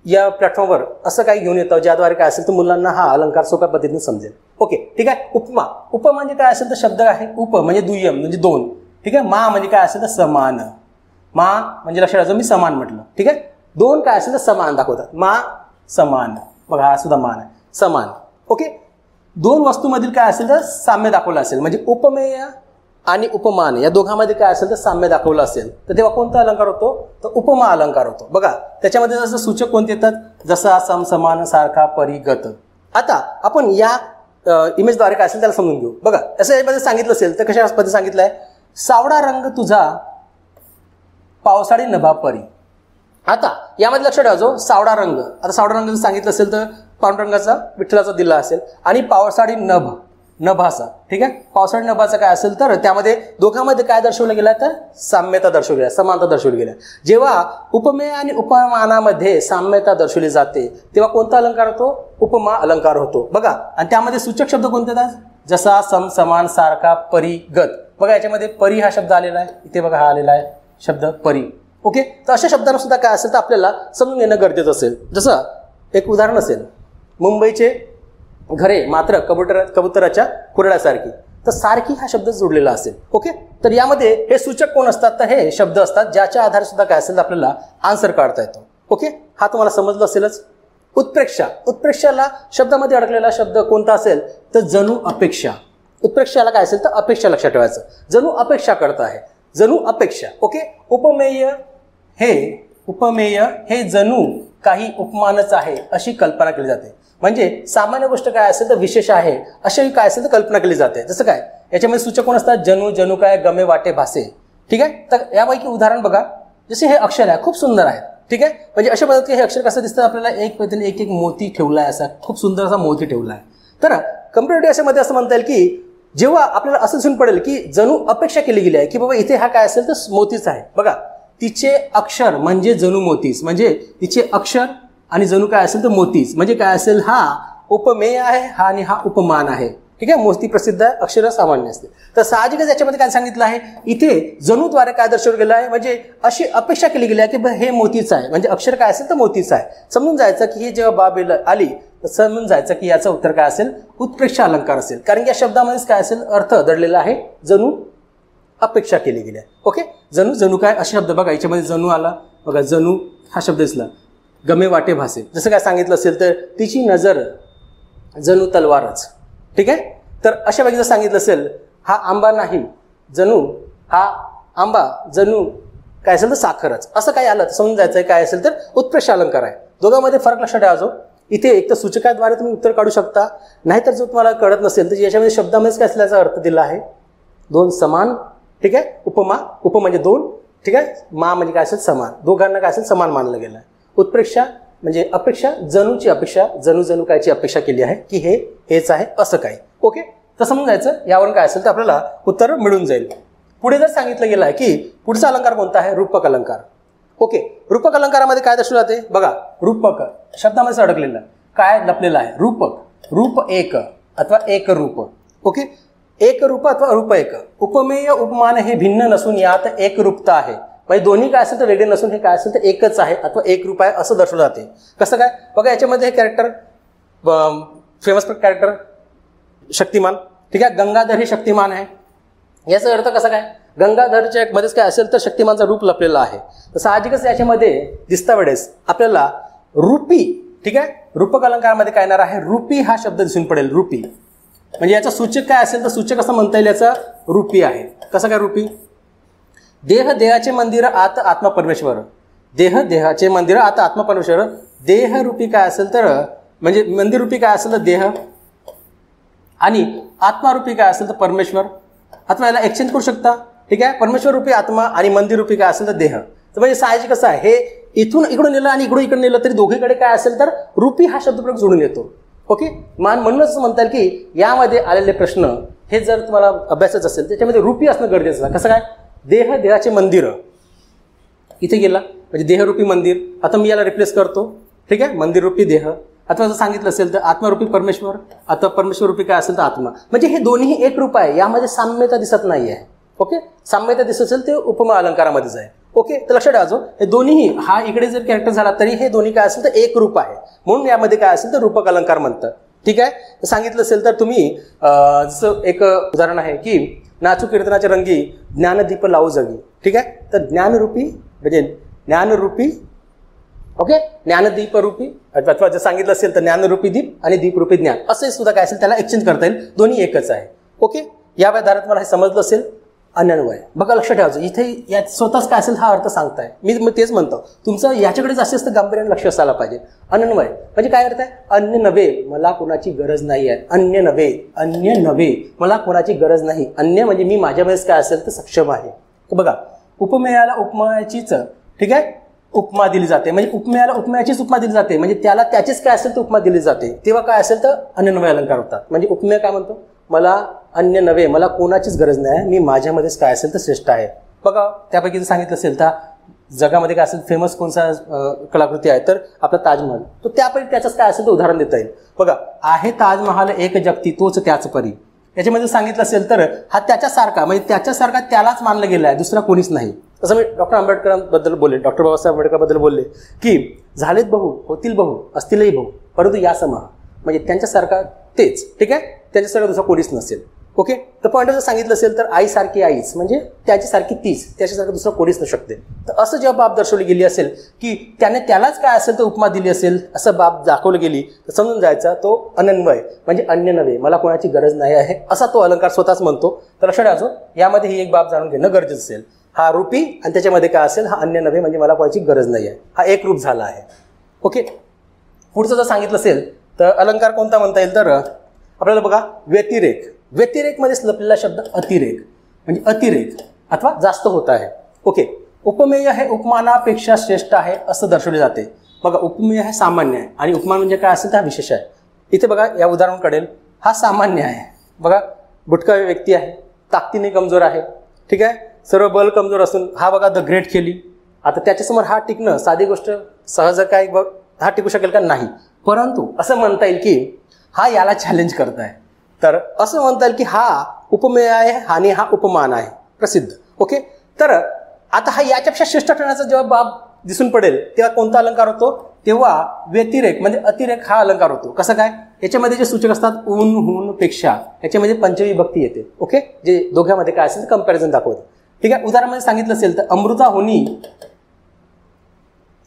या प्लॅटफॉर्मवर असं काही घेऊन येतो ज्याद्वारे काय असेल तर मुलांना हा अलंकार सोप्या पद्धतीने समजेल. ओके ठीक आहे. उपमा म्हणजे काय असेल तर शब्द आहे उप म्हणजे दुय्यम म्हणजे दोन. ठीक आहे. मा म्हणजे काय असेल तर समान. मा म्हणजे लक्षात राहायचं मी समान म्हटलं. ठीक आहे. दोन काय असेल तर समान दाखवतात. मा समान. बघा हा सुद्धा मान आहे समान. ओके. दोन वस्तूमधील काय असेल तर साम्य दाखवलं असेल म्हणजे उपमेय आणि उपमान या दोघांमध्ये काय असेल तर साम्य दाखवलं असेल तर तेव्हा कोणता अलंकार होतो तर उपमा अलंकार होतो. बघा त्याच्यामध्ये जसं सूचक कोणते येतात जसा सम समान सारखा परी गत. आता आपण या इमेजद्वारे काय असेल त्याला समजून घेऊ. बघा असं यामध्ये सांगितलं असेल तर कशा पद्धतीने सांगितलं आहे सावळा रंग तुझा पावसाळी नभा परी. आता यामध्ये लक्षात ठेवायचो सावळा रंग. आता सावळा रंग सांगितलं असेल तर पांडुरंगाचा विठ्ठलाचा दिला असेल आणि पावसाळी नभाचा. ठीक आहे. पावसाळी नभाचा काय असेल तर त्यामध्ये दोघांमध्ये काय दर्शवलं गेलं तर साम्यता दर्शवली गेली समानता दर्शवली गेली. जेव्हा उपमेय आणि उपमानामध्ये साम्यता दर्शवली जाते तेव्हा कोणता अलंकार होतो उपमा अलंकार होतो. बघा आणि त्यामध्ये सूचक शब्द कोणते येतात जसा सम समान सारखा परी गत. बघा याच्यामध्ये परी हा शब्द आलेला आहे. इथे बघा हा आलेला आहे शब्द परी. ओके. तर अशा शब्दांना सुद्धा काय असेल तर आपल्याला समजून घेणं गरजेचं असेल. जसं एक उदाहरण असेल मुंबईचे घरे मात्र कबुतराच्या कुरड्यासारखी तर सारखी हा शब्द जोडलेला असेल. ओके. तर यामध्ये हे सूचक कोण असतात तर हे शब्द असतात ज्याच्या आधारे सुद्धा काय असेल तर आपल्याला आन्सर काढता येतो. ओके. हा तुम्हाला समजलं असेलच. उत्प्रेक्षाला शब्दामध्ये अडकलेला शब्द कोणता असेल तर जणू अपेक्षा. उत्प्रेक्षाला काय असेल तर अपेक्षा लक्षात ठेवायचं. जणू अपेक्षा करत आहे जणू अपेक्षा. ओके. उपमेय हे जणू काही उपमानच आहे अशी कल्पना केली जाते. म्हणजे सामान्य गोष्ट काय असेल तर विशेष आहे अशी काय असेल तर कल्पना केली जाते. जसं काय याच्यामध्ये सूचक कोण असतात जणू काय गमे वाटे भासे. ठीक आहे. तर यापैकी उदाहरण बघा जसे हे अक्षर आहे खूप सुंदर आहे. ठीक आहे. म्हणजे अशा पद्धतीने हे अक्षर कसं दिसतं आपल्याला एक पद्धतीने एक मोती ठेवला आहे असा खूप सुंदर असा मोती ठेवला आहे. तर कंपॅरेटिव्ह अशामध्ये असं म्हणता येईल की जेव्हा आपल्याला असं दिसून पडेल की जणू अपेक्षा केली गेली आहे की बाबा इथे हा काय असेल तर मोतीच आहे. बघा तिचे अक्षर म्हणजे जणू मोतीच म्हणजे तिचे अक्षर आणि जणू काय असेल तर मोतीच म्हणजे काय असेल हा उपमेय आहे हा आणि हा उपमान आहे. ठीक आहे. मोती प्रसिद्ध आहे अक्षर सामान्य असते. तर साहजिकच याच्यामध्ये काय सांगितलं आहे इथे जणूद्वारे काय दर्शवलं गेलं आहे म्हणजे अशी अपेक्षा केली गेली आहे की हे मोतीच आहे म्हणजे अक्षर काय असेल तर मोतीच आहे. समजून जायचं की हे जेव्हा बाब आली तर समजून जायचं की याचं उत्तर काय असेल उत्प्रेक्ष अलंकार असेल कारण की या शब्दामध्येच काय असेल अर्थ दडलेला आहे जणू अपेक्षा केली गेली आहे. ओके. जणू काय असे शब्द बघा याच्यामध्ये जणू आला बघा जणू हा शब्द दिसला गमे वाटे भासे. जसं काय सांगितलं असेल तर तिची नजर जणू तलवारच. ठीक आहे. तर अशा पैकी जर सांगितलं असेल हा आंबा नाही जणू हा आंबा जणू काय असेल तर साखरच असं काय आलं तर समजून जायचं काय असेल तर उत्प्रेक्ष अलंकार आहे. दोघांमध्ये फरक लक्षात ठेवायचो. इथे एक तर सूचकाद्वारे तुम्ही उत्तर काढू शकता नाहीतर जो तुम्हाला कळत नसेल तर याच्यामध्ये शब्दामध्येच काय असल्याचा अर्थ दिला आहे दोन समान. ठीक आहे. उप म्हणजे दोन. ठीक आहे. मा म्हणजे काय असेल समान दोघांना काय असेल समान मानलं गेलं आहे. उत्प्रेक्षा म्हणजे अपेक्षा जणूची अपेक्षा जणू कायची अपेक्षा केली आहे की हेच आहे असं काही. ओके. तर समजून जायचं यावरून काय असेल तर आपल्याला उत्तर मिळून जाईल. पुढे जर सांगितलं गेलं आहे की पुढचा अलंकार कोणता आहे रूपक अलंकार. ओके. रूपक अलंकारामध्ये काय दर्शवलं जाते बघा रूपक शब्दामध्ये अडकलेलं काय लपलेलं आहे रूप एक अथवा एक रूप. ओके. एक रूप अथवा रूप एक. उपमेय उपमान हे भिन्न नसून यात एक रूपता आहे म्हणजे दोन्ही काय असेल तर वेगळे नसून हे काय असेल तर एकच आहे अथवा एक रूप आहे असं दर्शवलं जाते. कसं काय बघा याच्यामध्ये हे कॅरेक्टर फेमस कॅरेक्टर शक्तिमान. ठीक आहे. गंगाधर हे शक्तिमान आहे. याचा अर्थ कसा काय गंगाधरच्या मध्येच काय असेल तर शक्तिमानचं रूप लपलेलं आहे. तर साहजिकच याच्यामध्ये दिसता वेळेस आपल्याला रूपी. ठीक आहे. रूपक अलंकारामध्ये काय येणार आहे रूपी हा शब्द दिसून पडेल. रूपी म्हणजे याचा सूचक काय असेल तर सूचक असं म्हणता येईल याचा रूपी आहे. कसं काय रूपी देहाचे मंदिर आत आत्मा परमेश्वर. देहाचे मंदिर आत आत्मा परमेश्वर. देह रूपी काय असेल तर म्हणजे मंदिर रूपी काय असेल तर देह आणि आत्मारूपी काय असेल तर परमेश्वर अथवा याला एक्सचेंज करू शकता. ठीक आहे. परमेश्वर रूपी आत्मा आणि मंदिर रूपी काय असेल तर देह. तर म्हणजे साहजिक कसं आहे हे इथून इकडून नेलं आणि इकडे नेलं तरी दोघीकडे काय असेल तर रूपी हा शब्दप्रयोग जोडून येतो. ओके. म्हणूनच म्हणता येईल की यामध्ये आलेले प्रश्न हे जर तुम्हाला अभ्यासाचं असेल त्याच्यामध्ये रूपी असणं गरजेचं आहे. कसं काय देहाचे मंदिर इथे गेला म्हणजे देहरूपी मंदिर. आता मी याला रिप्लेस करतो, ठीक आहे, मंदिररूपी देह. अथवा जर सांगितलं असेल तर आत्मारूपी परमेश्वर, अथवा परमेश्वरूपी काय असेल तर आत्मा. म्हणजे हे दोन्ही एक रूप आहे, यामध्ये साम्यता दिसत नाही आहे. ओके, साम्यता दिसत असेल ते उपमा अलंकारामध्येच आहे. ओके, तर लक्षात ठेवा हे दोन्हीही, हा इकडे जर कॅरेक्टर झाला तरी हे दोन्ही काय असेल तर एक रूप आहे, म्हणून यामध्ये काय असेल तर रूपक अलंकार म्हणतात. ठीक आहे, सांगितलं असेल तर तुम्ही जसं एक उदाहरण आहे की नाचू कीर्तनाच्या रंगी ज्ञानदीप लावू जगी. ठीक आहे, तर ज्ञानरूपी म्हणजे ज्ञानरूपी, ओके, ज्ञानदीप रूपी, अथवा जर सांगितलं असेल तर ज्ञानरूपी दीप आणि दीपरूपी ज्ञान, असंही सुद्धा काय असेल त्याला एक्सचेंज करता येईल, दोन्ही एकच आहे. ओके, या व्याधारात मला हे समजलं असेल. अन्वय बघा, लक्ष ठेवायचं इथे यात स्वतःच काय असेल हा अर्थ सांगताय. मी तेच म्हणतो, तुमचं याच्याकडे जास्तीत जास्त गांभीर्याने लक्ष असायला पाहिजे. अन्वय म्हणजे काय अर्थ आहे? अन्य नव्हे मला कोणाची गरज नाही आहे. अन्य नव्हे मला कोणाची गरज नाही. अन्य म्हणजे मी माझ्यामध्येच काय असेल तर सक्षम आहे. बघा, उपमेयाला उपमायाचीच, ठीक आहे, उपमा दिली जाते. म्हणजे उपमेयाला उपमेयाचीच उपमा दिली जाते, म्हणजे त्याला त्याचीच काय असेल तर उपमा दिली जाते. तेव्हा काय असेल तर अन्वय अलंकार होतात. म्हणजे उपमेय काय म्हणतो, मला अन्य नव्हे मला कोणाचीच गरज नाही, मी माझ्यामध्येच काय असेल तर श्रेष्ठ आहे. बघा, त्यापैकी जर सांगितलं असेल तर जगामध्ये काय असेल फेमस कोणता कलाकृती आहे तर आपला ताजमहल, तो त्यापैकी त्याचंच काय असेल तर उदाहरण देता येईल. बघा, आहे ताजमहल एक जगती तोच त्याच परी. याच्यामध्ये सांगितलं असेल तर हा त्याच्यासारखा म्हणजे त्याच्यासारखा त्यालाच मानलं गेलं आहे, दुसरा कोणीच नाही. तसं मी डॉक्टर आंबेडकरांबद्दल बोलले, डॉक्टर बाबासाहेब आंबेडकरबद्दल बोलले की झालेत बहु, होतील बहु, असतीलही बहु, परंतु या समा, म्हणजे त्यांच्यासारखा तेच, ठीक आहे, त्याच्यासारखा दुसरा कोणीच नसेल. ओके, तर पॉईंट जर सांगितलं असेल तर आईसारखी आईच, म्हणजे त्याच्यासारखी तीच, त्याच्यासारखं दुसरं कोणीच नसू शकते. तर असं जेव्हा बाब दर्शवली गेली असेल की त्याने त्यालाच काय असेल तर उपमा दिली असेल, असं बाब दाखवली गेली तर समजून जायचा तो अनन्वय म्हणजे अन्य नव्हे मला कोणाची गरज नाही आहे, असा तो अलंकार स्वतःच म्हणतो. तर लक्षात ठेवायचो, यामध्ये ही एक बाब जाणून घेणं गरजेचं असेल. हा रूपी आणि त्याच्यामध्ये काय असेल हा अन्य नव्हे म्हणजे मला कोणाची गरज नाही आहे, हा एक रूप झाला आहे. ओके, पुढचं जर सांगितलं असेल तर अलंकार कोणता म्हणता येईल तर आपल्याला बघा, व्यतिरेक. व्यतिरेकमध्ये लपलेला शब्द अतिरेक, म्हणजे अतिरेक अथवा जास्त होत आहे. ओके, उपमेय हे उपमानापेक्षा श्रेष्ठ आहे असं दर्शवले जाते. बघा, उपमेय हे सामान्य आहे आणि उपमान म्हणजे काय असेल तर हा विशेष आहे. इथे बघा, या उदाहरण कळेल, हा सामान्य आहे. बघा, बुटका व्यक्ती आहे, ताकदीने कमजोर आहे, ठीक आहे, सर्व बल कमजोर असून हा बघा द ग्रेट केली. आता त्याच्यासमोर हा टिकणं साधी गोष्ट सहज काय बघ हा टिकू शकेल का? नाही. परंतु असं म्हणता येईल की हा याला चॅलेंज करताय, तर असं म्हणता येईल की हा उपमेय आहे आणि हा उपमान आहे प्रसिद्ध. ओके, तर आता हा याच्यापेक्षा श्रेष्ठ ठरण्याचा जेव्हा बाब दिसून पडेल तेव्हा कोणता अलंकार होतो? तेव्हा व्यतिरेक म्हणजे अतिरेक हा अलंकार होतो. कसं काय? याच्यामध्ये जे सूचक असतात ऊन, हून, पेक्षा, याच्यामध्ये पंचविभक्ती येते. ओके, जे दोघांमध्ये काय असेल कंपॅरिझन दाखवते. ठीक आहे, उदाहरणामध्ये सांगितलं असेल तर अमृता होनी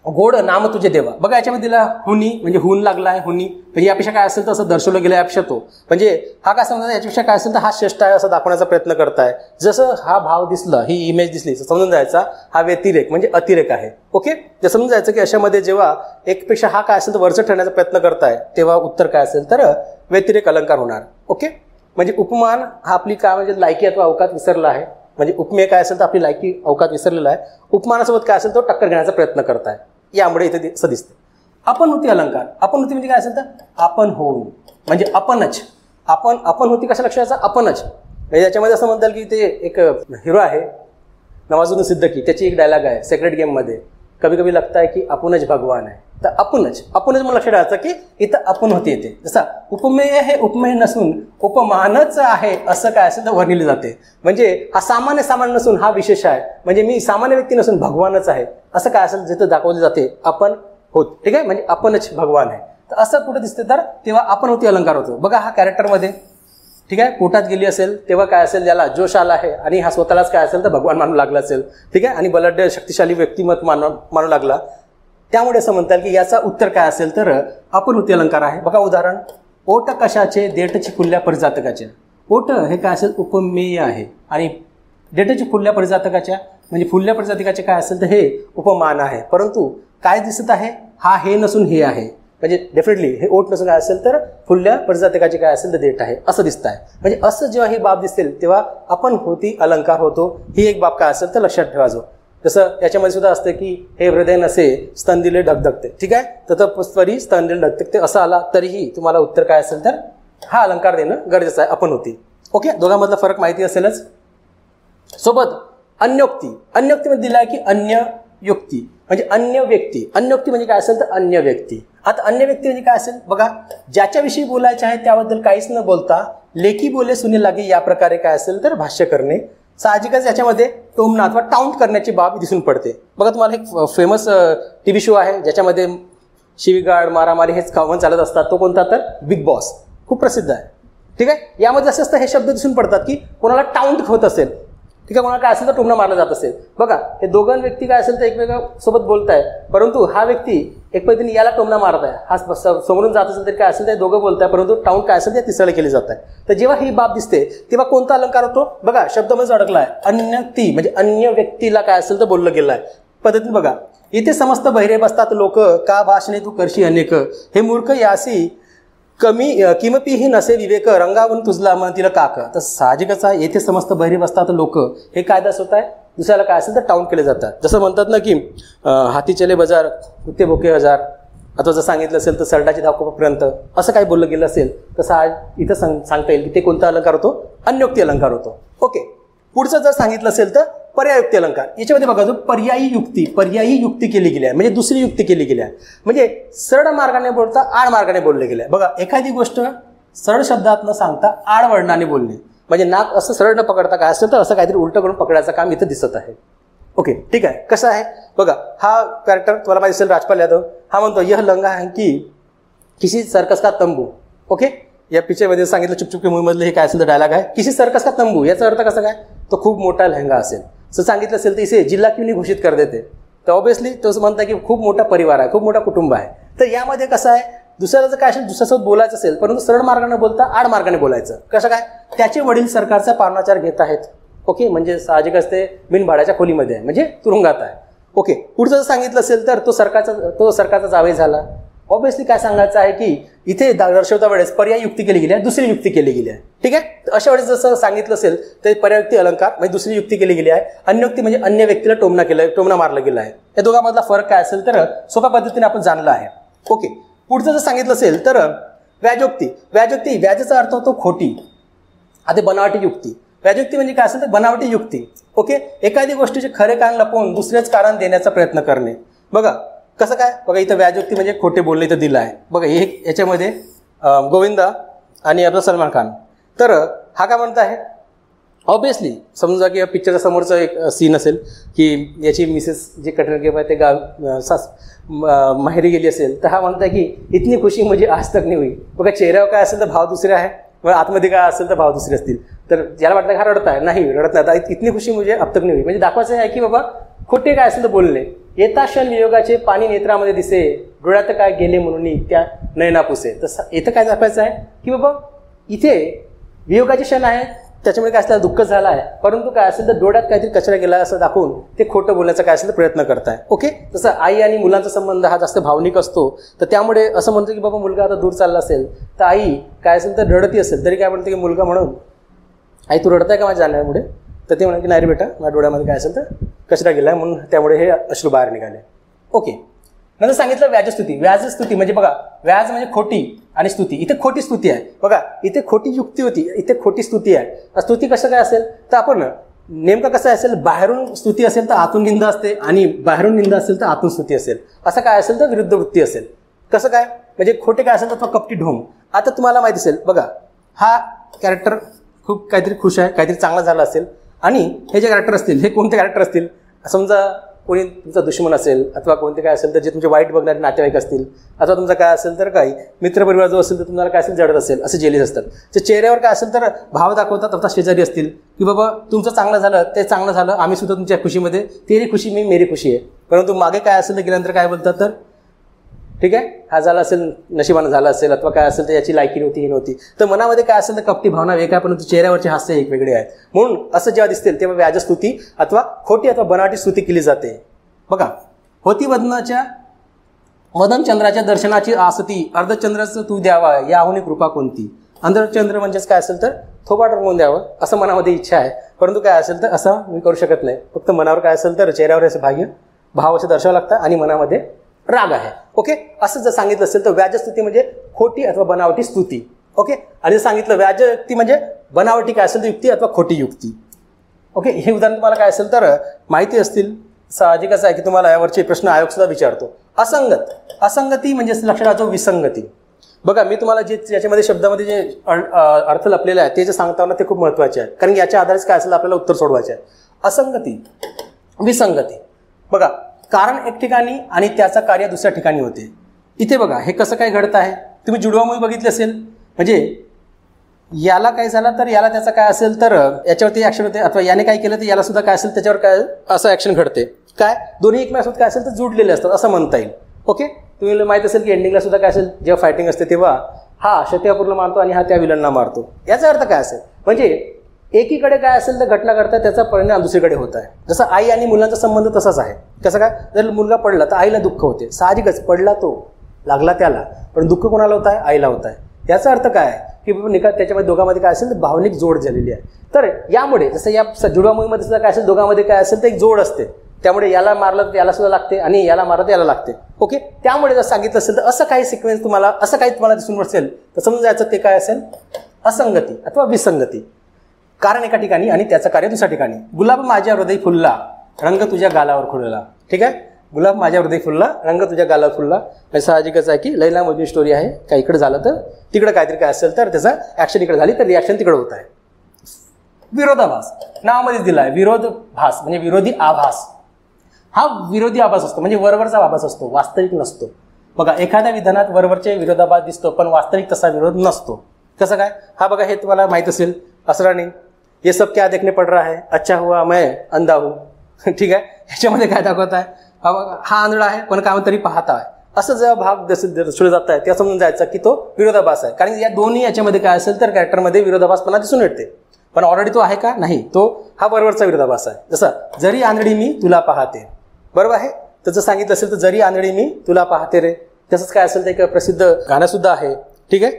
गोड नाम तुझे देवा. बघा, याच्यामध्ये दिला हुनी म्हणजे हुन लागला आहे, हुनी म्हणजे यापेक्षा काय असेल तर असं दर्शवलं गेलं यापेक्षा तो म्हणजे हा काय समजा याच्यापेक्षा काय असेल तर हा श्रेष्ठ आहे असं दाखवण्याचा प्रयत्न करताय. जसं हा भाव दिसला, ही इमेज दिसली, समजून जायचा हा व्यतिरेक म्हणजे अतिरेक आहे. ओके, जे समजून जायचं की अशामध्ये जेव्हा एकपेक्षा हा काय असेल तर वरचं ठरण्याचा प्रयत्न करताय तेव्हा उत्तर काय असेल तर व्यतिरेक अलंकार होणार. ओके, म्हणजे उपमान हा आपली काय म्हणजे लायकी अथवा अवकात विसरला आहे, म्हणजे उपमेय काय असेल तर आपली लायकी अवकात विसरलेला आहे, उपमानासोबत काय असेल तो टक्कर घेण्याचा प्रयत्न करताय. यामुळे इथे असं दिसतं. अपनहुती अलंकार. अपनहुती म्हणजे काय असेल तर आपण होऊन म्हणजे आपणच. आपण होती कशा लक्षाचा? आपणच. म्हणजे याच्यामध्ये असं म्हणता येईल की ते एक हिरो आहे नवाजुद्दीन सिद्दीकी, त्याची एक डायलॉग आहे सेक्रेट गेममध्ये, कभी कभी लगता है की आपणच भगवान आहे. तर आपणच मग लक्षात ठेवायचं की इथं आपण होती येते. जसा उपमेय हे उपमेय नसून उपमानच आहे असं काय असेल तर वर्णिले जाते. म्हणजे हा सामान्य नसून हा विशेष आहे, म्हणजे मी सामान्य व्यक्ती नसून भगवानच आहे असं काय असेल जिथं दाखवले जाते आपण होत. ठीक आहे, म्हणजे आपणच भगवान आहे. तर असं कुठं दिसते तर तेव्हा आपण होती अलंकार होतो. बघा, हा कॅरेक्टरमध्ये ठीक आहे पोटात गेली असेल तेव्हा काय असेल ज्याला जोश आला आहे आणि हा स्वतःलाच काय असेल तर भगवान मानू लागला असेल. ठीक आहे, आणि बलाढ्य शक्तिशाली व्यक्तिमत्व मानू लागला, त्यामुळे असं म्हणता येईल की याचा उत्तर काय असेल तर आपण होती अलंकार आहे. बघा उदाहरण, ओट कशाचे देठची फुलल्या परिजातकाच्या. ओट हे काय असेल उपमेय आहे आणि देठची फुलल्या परिजातकाच्या म्हणजे फुलल्या परिजातकाचे काय असेल तर हे उपमान आहे. परंतु काय दिसत आहे? हा हे नसून हे आहे, म्हणजे डेफिनेटली हे ओट नसून काय असेल तर फुलल्या परिजातकाचे काय असेल तर देठ आहे असं दिसत आहे. म्हणजे असं जेव्हा ही बाब दिसेल तेव्हा आपण होती अलंकार होतो. ही एक बाब काय असेल तर लक्षात ठेवायचो. जसं याच्यामध्ये सुद्धा असतं की हे हृदय नसे स्तन दिले धगधगते. ठीक आहे, तत्परी स्तन दिले धगधगते असं आला तरीही तुम्हाला उत्तर काय असेल तर हा अलंकार देणं गरजेचं आहे. आपण होती. ओके, दोघांमधला फरक माहिती असेलच. सोबत अन्योक्ती. अन्योक्तीमध्ये दिला आहे की अन्य युक्ती म्हणजे अन्य व्यक्ती. अन्य व्यक्ती म्हणजे काय असेल तर अन्य व्यक्ती. आता अन्य व्यक्ती म्हणजे काय असेल बघा, ज्याच्याविषयी बोलायचे आहे त्याबद्दल काहीच न बोलता लेखी बोले सुने लागे या प्रकारे काय असेल तर भाष्य करणे. साहजिकच याच्यामध्ये टोमणा अथवा टाउंट करण्याची बाब दिसून पडते. बघा तुम्हाला एक फेमस टीव्ही शो आहे ज्याच्यामध्ये शिवीगाळ मारामारी हेच कॉमन चालत असतात. तो कोणता तर बिग बॉस, खूप प्रसिद्ध आहे. ठीक आहे, यामध्ये असं असतं हे शब्द दिसून पडतात की कोणाला टाउंट होत असेल, ठीक आहे, कोणाला काय असेल तर टोमणा मारला जात असेल. बघा हे दोघं व्यक्ती काय असेल तर एकमेका सोबत बोलत आहे, परंतु हा व्यक्ती एक पद्धतीने याला टोमणा मारत आहे, हा समोरून जात असेल तरी काय असेल ते दोघं बोलत आहे, परंतु टाउंट काय असेल ते तिसऱ्याला केली जात आहे. तर जेव्हा ही बाब दिसते तेव्हा कोणता अलंकार होतो बघा, शब्दामध्ये अडकला आहे अन्य ती म्हणजे अन्य व्यक्तीला काय असेल तर बोललं गेलं आहे पद्धतीने. बघा इथे समस्त बहिरे बसतात लोक, का भाषणे तू करशी अनेक, हे मूर्ख यासी किमपीही नसे विवेक, रंगावून तुझला मन तिला काक. तर साहजिकच आहे येथे समस्त बहिरे बसतात लोक, हे काय दर्शवत आहे दुसऱ्याला काय असेल तर टाउंट केले जातात. जसं म्हणतात ना की हाती चले बाजार कुत्ते भोके हजार, आता जर सांगितलं असेल तर सरडाची धावकोपर्यंत असं काही बोललं गेलं असेल तसं आज इथं सांगता येईल की ते कोणता अलंकार होतो, अन्योक्ती अलंकार होतो. ओके, पुढचं जर सांगितलं असेल तर पर्यायुक्ती अलंकार. याच्यामध्ये बघा जो पर्यायी युक्ती केली गेली आहे, म्हणजे दुसरी युक्ती केली गेली आहे, म्हणजे सरळ मार्गाने बोलता आड मार्गाने बोलले गेले. बघा एखादी गोष्ट सरळ शब्दात न सांगता आड वर्णाने बोलणे, म्हणजे नाक असं सरळ न पकडता काय असेल तर असं काहीतरी उलटं करून पकडायचं काम इथं दिसत आहे. ओके ठीक आहे, कसं आहे बघा, हा कॅरेक्टर तुम्हाला माहिती असेल राजपाल यादव, हा म्हणतो यह लंगा है की किसी सर्कस का तंबू. ओके, या पिक्चरमध्ये सांगितलं चुपचुप की मूवीमधलं हे काय असेल तर डायलॉग आहे, किसी सर्कस का तंबू. याचा अर्थ कसा काय, तो खूप मोठा लेहंगा असेल. असं सांगितलं असेल तर इसे जिल्हा क्यों नाही घोषित कर देते, तर ऑब्विसली तो म्हणता की खूप मोठा परिवार आहे, खूप मोठा कुटुंब आहे. तर यामध्ये कसं आहे दुसऱ्याचं काय असेल दुसऱ्यासोबत बोलायचं असेल परंतु सरळ मार्गाने बोलता आड मार्गाने बोलायचं. कसं काय, त्याचे वडील सरकारचा पारणाचार घेत आहेत. ओके, म्हणजे साहजिकच ते बिनभाड्याच्या खोलीमध्ये आहे, म्हणजे तुरुंगात आहे. ओके, पुढचं जर सांगितलं असेल तर तो सरकारचा जावई झाला. ऑब्विसली काय सांगायचं आहे की इथे दर्शवता वेळेस पर्याय युक्ती केली गेली आहे, दुसरी युक्ती केली गेली आहे. ठीक आहे, अशा वेळेस जसं सांगितलं असेल तर पर्यायुक्ती अलंकार म्हणजे दुसरी युक्ती केली गेली आहे. अन्योक्ती म्हणजे अन्य व्यक्तीला टोमणा मारला गेला आहे. या दोघांमधला फरक काय असेल तर सोप्या पद्धतीने आपण जाणलं आहे. ओके, पुढचं जर सांगितलं असेल तर व्याजोक्ती. व्याजाचा अर्थ होतो खोटी, आता बनावटी युक्ती. व्याजोक्ती म्हणजे काय असेल तर बनावटी युक्ती. ओके, एखादी गोष्टीचे खरे कारण लपवून दुसरेच कारण देण्याचा प्रयत्न करणे. बघा कसं काय, बघा इथं व्याजोक्ती म्हणजे खोटे बोलणे इथं दिलं आहे. बघा हे याच्यामध्ये गोविंदा आणि आपला सलमान खान. तर हा काय म्हणत आहे, ऑब्विसली समजा की पिक्चरच्या समोरचं एक सीन असेल की याची मिसेस जे कटरके किंवा ते माहेरी गेली असेल तर हा म्हणत आहे की इतनी खुशी म्हणजे आज तक नाही हुई. बघा चेहऱ्यावर काय असेल तर भाव दुसरे आहे, मग आतमध्ये काय असेल तर भाव दुसरे असतील. तर ज्याला वाटतं हा रडत आहे, नाही रडत नाही, आता इतनी खुशी म्हणजे अब तक नाही हुई, म्हणजे दाखवायचं आहे की बाबा खोटे काय असेल तर बोलणे. येता क्षण वियोगाचे पाणी नेत्रामध्ये दिसे, डोळ्यात काय गेले म्हणून त्या नयना पुसे. तर इथं काय दाखवायचं आहे की बाबा इथे वियोगाचे क्षण आहे, त्याच्यामुळे काय असेल दुःख झालं आहे, परंतु काय असेल तर डोळ्यात काहीतरी कचरा गेला असं दाखवून ते खोटं बोलण्याचा काय असेल तर प्रयत्न करताय. ओके, तसं आई आणि मुलांचा संबंध हा जास्त भावनिक असतो, तर त्यामुळे असं म्हणतो की बाबा मुलगा आता दूर चालला असेल तर आई काय असेल तर रडती असेल तरी काय म्हणते की मुलगा म्हणून आई तू रडताय का माझ्या जाण्यामुळे, तर ते म्हणा की नाही रे बेटा माझ्या डोळ्यामध्ये काय असेल तर कचरा गेला आहे म्हणून त्यामुळे हे अश्रू बाहेर निघाले. ओके, नंतर सांगितलं व्याजस्तुती म्हणजे बघा व्याज म्हणजे खोटी आणि स्तुती. इथे खोटी स्तुती आहे. बघा इथे खोटी युक्ती होती, इथे खोटी स्तुती आहे. स्तुती कसं काय असेल तर आपण नेमकं कसं असेल, बाहेरून स्तुती असेल तर आतून निंदा असते आणि बाहेरून निंदा असेल तर आतून स्तुती असेल. असं काय असेल तर विरुद्ध वृत्ती असेल. कसं काय म्हणजे खोटे काय असेल तर कपटी ढोंग. आता तुम्हाला माहिती असेल बघा हा कॅरेक्टर खूप काहीतरी खुश आहे, काहीतरी चांगला झाला असेल, आणि हे जे कॅरेक्टर असतील हे कोणते कॅरेक्टर असतील, समजा कोणी तुमचा दुश्मन असेल अथवा कोणते काय असेल तर जे तुमचे वाईट बघणारे नातेवाईक असतील, अथवा तुमचा काय असेल तर काही मित्रपरिवार जो असेल तर तुम्हाला काय असेल जडत असेल, असे जेलीस असतात. ते चेहऱ्यावर काय असेल तर भाव दाखवतात, अथवा शेजारी असतील की बाबा तुमचं चांगलं झालं ते चांगलं झालं, आम्ही सुद्धा तुमच्या खुशीमध्ये, तेरी खुशी मी मेरी खुशी आहे. परंतु मागे काय असेल तर गेल्यानंतर काय बोलतात तर ठीक आहे हा झाला असेल नशिबानं झाला असेल अथवा काय असेल तर याची लायकी नव्हती ही नव्हती. तर मनामध्ये काय असेल तर कपटी भावना वेगळी आहे, परंतु चेहऱ्यावरचे हास्य एक वेगळे आहेत. म्हणून असं जेव्हा दिसतील तेव्हा व्याजस्तुती अथवा खोटी अथवा बनावटी स्तुती केली जाते. बघा होती वदनचंद्राच्या दर्शनाची आसती, अर्धचंद्राचं तू द्यावा याहून कृपा कोणती. अर्धचंद्र म्हणजेच काय असेल तर थोबाड रंगवून द्यावं असं मनामध्ये इच्छा आहे, परंतु काय असेल तर असं मी करू शकत नाही. फक्त मनावर काय असेल तर चेहऱ्यावर असं भाव असं दर्शावं लागतं आणि मनामध्ये राग आहे. ओके, असं जर सांगितलं असेल तर व्याजस्तुती म्हणजे खोटी अथवा बनावटी स्तुती. ओके, आणि जर सांगितलं व्याजयुक्ती म्हणजे बनावटी काय असेल तर युक्ती अथवा खोटी युक्ती. ओके, हे उदाहरण तुम्हाला काय असेल तर माहिती असतील साहजिकच आहे की तुम्हाला यावरचे प्रश्न आयोग सुद्धा विचारतो. असंगती म्हणजे लक्षात राहतो विसंगती. बघा मी तुम्हाला जे याच्यामध्ये शब्दामध्ये जे अर्थ लपलेले आहे ते जे सांगताना ते खूप महत्त्वाचे आहे, कारण याच्या आधारेच काय असेल आपल्याला उत्तर सोडवायचे आहे. असंगती, विसंगती. बघा कारण एक ठिकाणी आणि त्याचं कार्य दुसऱ्या ठिकाणी होते. इथे बघा हे कसं काय घडत आहे. तुम्ही जुडवा मूवी बघितली असेल, म्हणजे याला काय झालं तर याला त्याचं काय असेल तर याच्यावरती ॲक्शन होते, अथवा याने काय केलं तर याला सुद्धा काय असेल त्याच्यावर काय असं ॲक्शन घडते. काय दोन्ही एकमेकांसोबत काय असेल तर जुडलेले असतात असं म्हणता येईल. ओके, तुम्हाला माहीत असेल की एंडिंगला सुद्धा काय असेल जेव्हा फायटिंग असते तेव्हा हा शत्यापूर्ण मारतो आणि हा त्या विलनला मारतो. याचा अर्थ काय असेल, म्हणजे एकीकडे काय असेल तर घटना घडतात त्याचा परिणाम दुसरीकडे होत आहे. जसं आई आणि मुलांचा संबंध तसाच आहे. कसं काय, जर मुलगा पडला तर आईला दुःख होते, साहजिकच पडला तो लागला त्याला, पण दुःख कोणाला होत आहे, आईला होत आहे. याचा अर्थ काय आहे की निकाल त्याच्यामध्ये दोघांमध्ये काय असेल तर भावनिक जोड झालेली आहे. तर यामुळे जसं या जुडवा मूवीमध्ये सुद्धा काय असेल दोघांमध्ये काय असेल तर एक जोड असते, त्यामुळे याला मारलं तर याला सुद्धा लागते आणि याला मारलं तर याला लागते. ओके, त्यामुळे जर सांगितलं असेल तर असं काही सिक्वेन्स तुम्हाला असं काही तुम्हाला दिसून असेल तर समजून जायचं ते काय असेल असंगती अथवा विसंगती. कारण एका ठिकाणी आणि त्याचं कार्य दुसऱ्या ठिकाणी. गुलाब माझ्या हृदय फुलला रंग तुझ्या गालावर खुलला. ठीक आहे, गुलाब माझ्या हृदय फुलला रंग तुझ्या गालावर फुलला. साहजिकच आहे की लैला मजनू स्टोरी आहे, काय इकडे झालं तर तिकडे काहीतरी काय असेल तर त्याचा ॲक्शन इकडे झाली तर रिॲक्शन तिकडे होत आहे. विरोधाभास नावामध्येच दिला आहे. विरोधभास म्हणजे विरोधी आभास. हा विरोधी आभास असतो म्हणजे वरवरचा आभास असतो, वास्तविक नसतो. बघा एखाद्या विधानात वरवरचे विरोधाभास दिसतो पण वास्तविक तसा विरोध नसतो. कसं काय, हा बघा हे तुम्हाला माहीत असेल असरा नाही, ये सब क्या देखने पड रहा है, अच्छा हुआ मैं अंधा हूँ. ठीक आहे, ह्याच्यामध्ये काय दाखवत आहे, हा बघा हा आंधळा आहे पण काय तरी पाहता आहे, असं जेव्हा भाग दर्शवले जात आहे तेव्हा समजून जायचं की तो विरोधाभास आहे. कारण या दोन्ही याच्यामध्ये काय असेल तर कॅरेक्टरमध्ये विरोधाभासपणा दिसून येते, पण ऑलरेडी तो आहे का नाही, तो हा वरवरचा विरोधाभास आहे. जसं जरी आंधळी मी तुला पाहते, बरोबर आहे, त्याचं सांगितलं असेल तर जरी आंधळी मी तुला पाहते रे. तसंच काय असेल तर एक प्रसिद्ध गाणं सुद्धा आहे. ठीक आहे,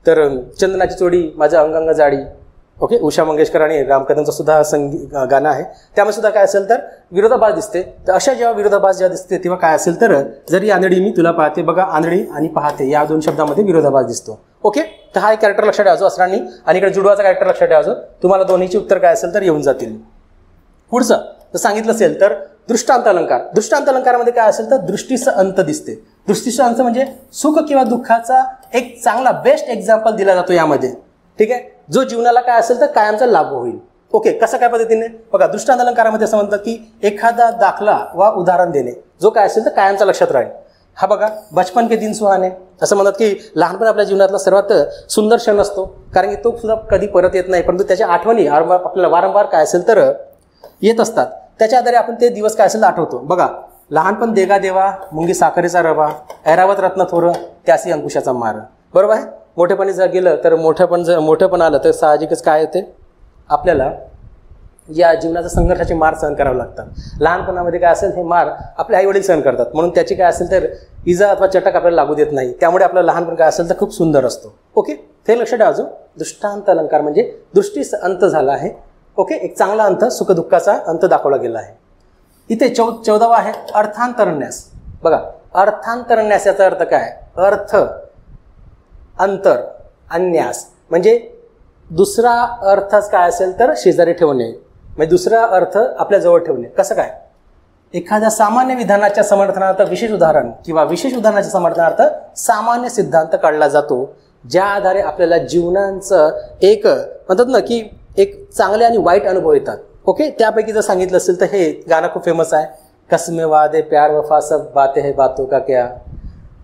तर चंदनाची चोडी माझ्या अंगांग जाडी. ओके, उषा मंगेशकर आणि राम कदमचं सुद्धा गाणं आहे, त्यामुळे सुद्धा काय असेल तर विरोधाभास दिसते. तर अशा जेव्हा विरोधाभास जेव्हा दिसते तेव्हा काय असेल तर जरी आंधळी मी तुला पाहते, बघा आंधळी आणि पाहते या दोन शब्दामध्ये विरोधाभास दिसतो. ओके, तर हा एक कॅरेक्टर लक्षात ठेवायचो असरांनी आणि इकडे जुडवाचा कॅरेक्टर लक्षात ठेवायचो. तुम्हाला दोन्हीची उत्तर काय असेल तर येऊन जातील. पुढचं जर सांगितलं असेल तर दृष्टांत अलंकार. दृष्टांत अलंकारामध्ये काय असेल तर दृष्टीचा अंत दिसते. दृष्टीचा अंत म्हणजे सुख किंवा दुःखाचा एक चांगला बेस्ट एक्झाम्पल दिला जातो यामध्ये. ठीक आहे, जो जीवनाला काय असेल तर कायमचा लाभ होईल. ओके, कसं काय पद्धतीने बघा दृष्टांत अलंकारामध्ये असं म्हणतात की एखादा दाखला वा उदाहरण देणे जो काय असेल तर कायमचा लक्षात राहील. हा बघा बचपन के दिन सुहाने, असं म्हणतात की लहानपण आपल्या जीवनातला सर्वात सुंदर क्षण असतो, कारण की तो सुद्धा कधी परत येत नाही, परंतु त्याच्या आठवणी आपल्याला वारंवार काय असेल तर येत असतात. त्याच्या आधारे आपण ते दिवस काय असेल आठवतो. बघा लहानपण देगा देवा मुंगी साखरेचा रवा, ऐरावत रत्न थोरं त्यासी अंकुशाचा मार. बरोबर आहे, मोठेपणी जर गेलं तर मोठेपण आलं तर साहजिकच काय होते, आपल्याला या जीवनाच्या संघर्षाचे मार सहन करावे लागतात. लहानपणामध्ये काय असेल हे मार आपले आईवडील सहन करतात, म्हणून त्याची काय असेल तर इजा अथवा चटक आपल्याला लागू देत नाही, त्यामुळे आपलं लहानपण काय असेल तर खूप सुंदर असतो. ओके, ते लक्षात ठेवा. दृष्टांत अलंकार म्हणजे दृष्टीचा अंत झाला आहे. ओके, एक चांगला अंत सुखदुःखाचा अंत दाखवला गेला आहे. इथे 14वा आहे अर्थांतरन्यास. बघा अर्थांतरन्यास याचा अर्थ काय, अर्थ अंतर अन्यास म्हणजे दुसरा अर्थच काय असेल तर शेजारी ठेवणे, म्हणजे दुसरा अर्थ आपल्या जवळ ठेवणे. कसं काय, एखाद्या सामान्य विधानाच्या समर्थनार्थ विशेष उदाहरण किंवा विशेष उदाहरणाच्या समर्थनार्थ सामान्य सिद्धांत काढला जातो, ज्या आधारे आपल्याला जीवनाचं एक म्हणतात ना की एक चांगले आणि वाईट अनुभव येतात. ओके, त्यापैकी जर सांगितलं असेल तर हे गाणं खूप फेमस आहे, कसमे वादे प्यार वफा सब बातें है बातों का क्या,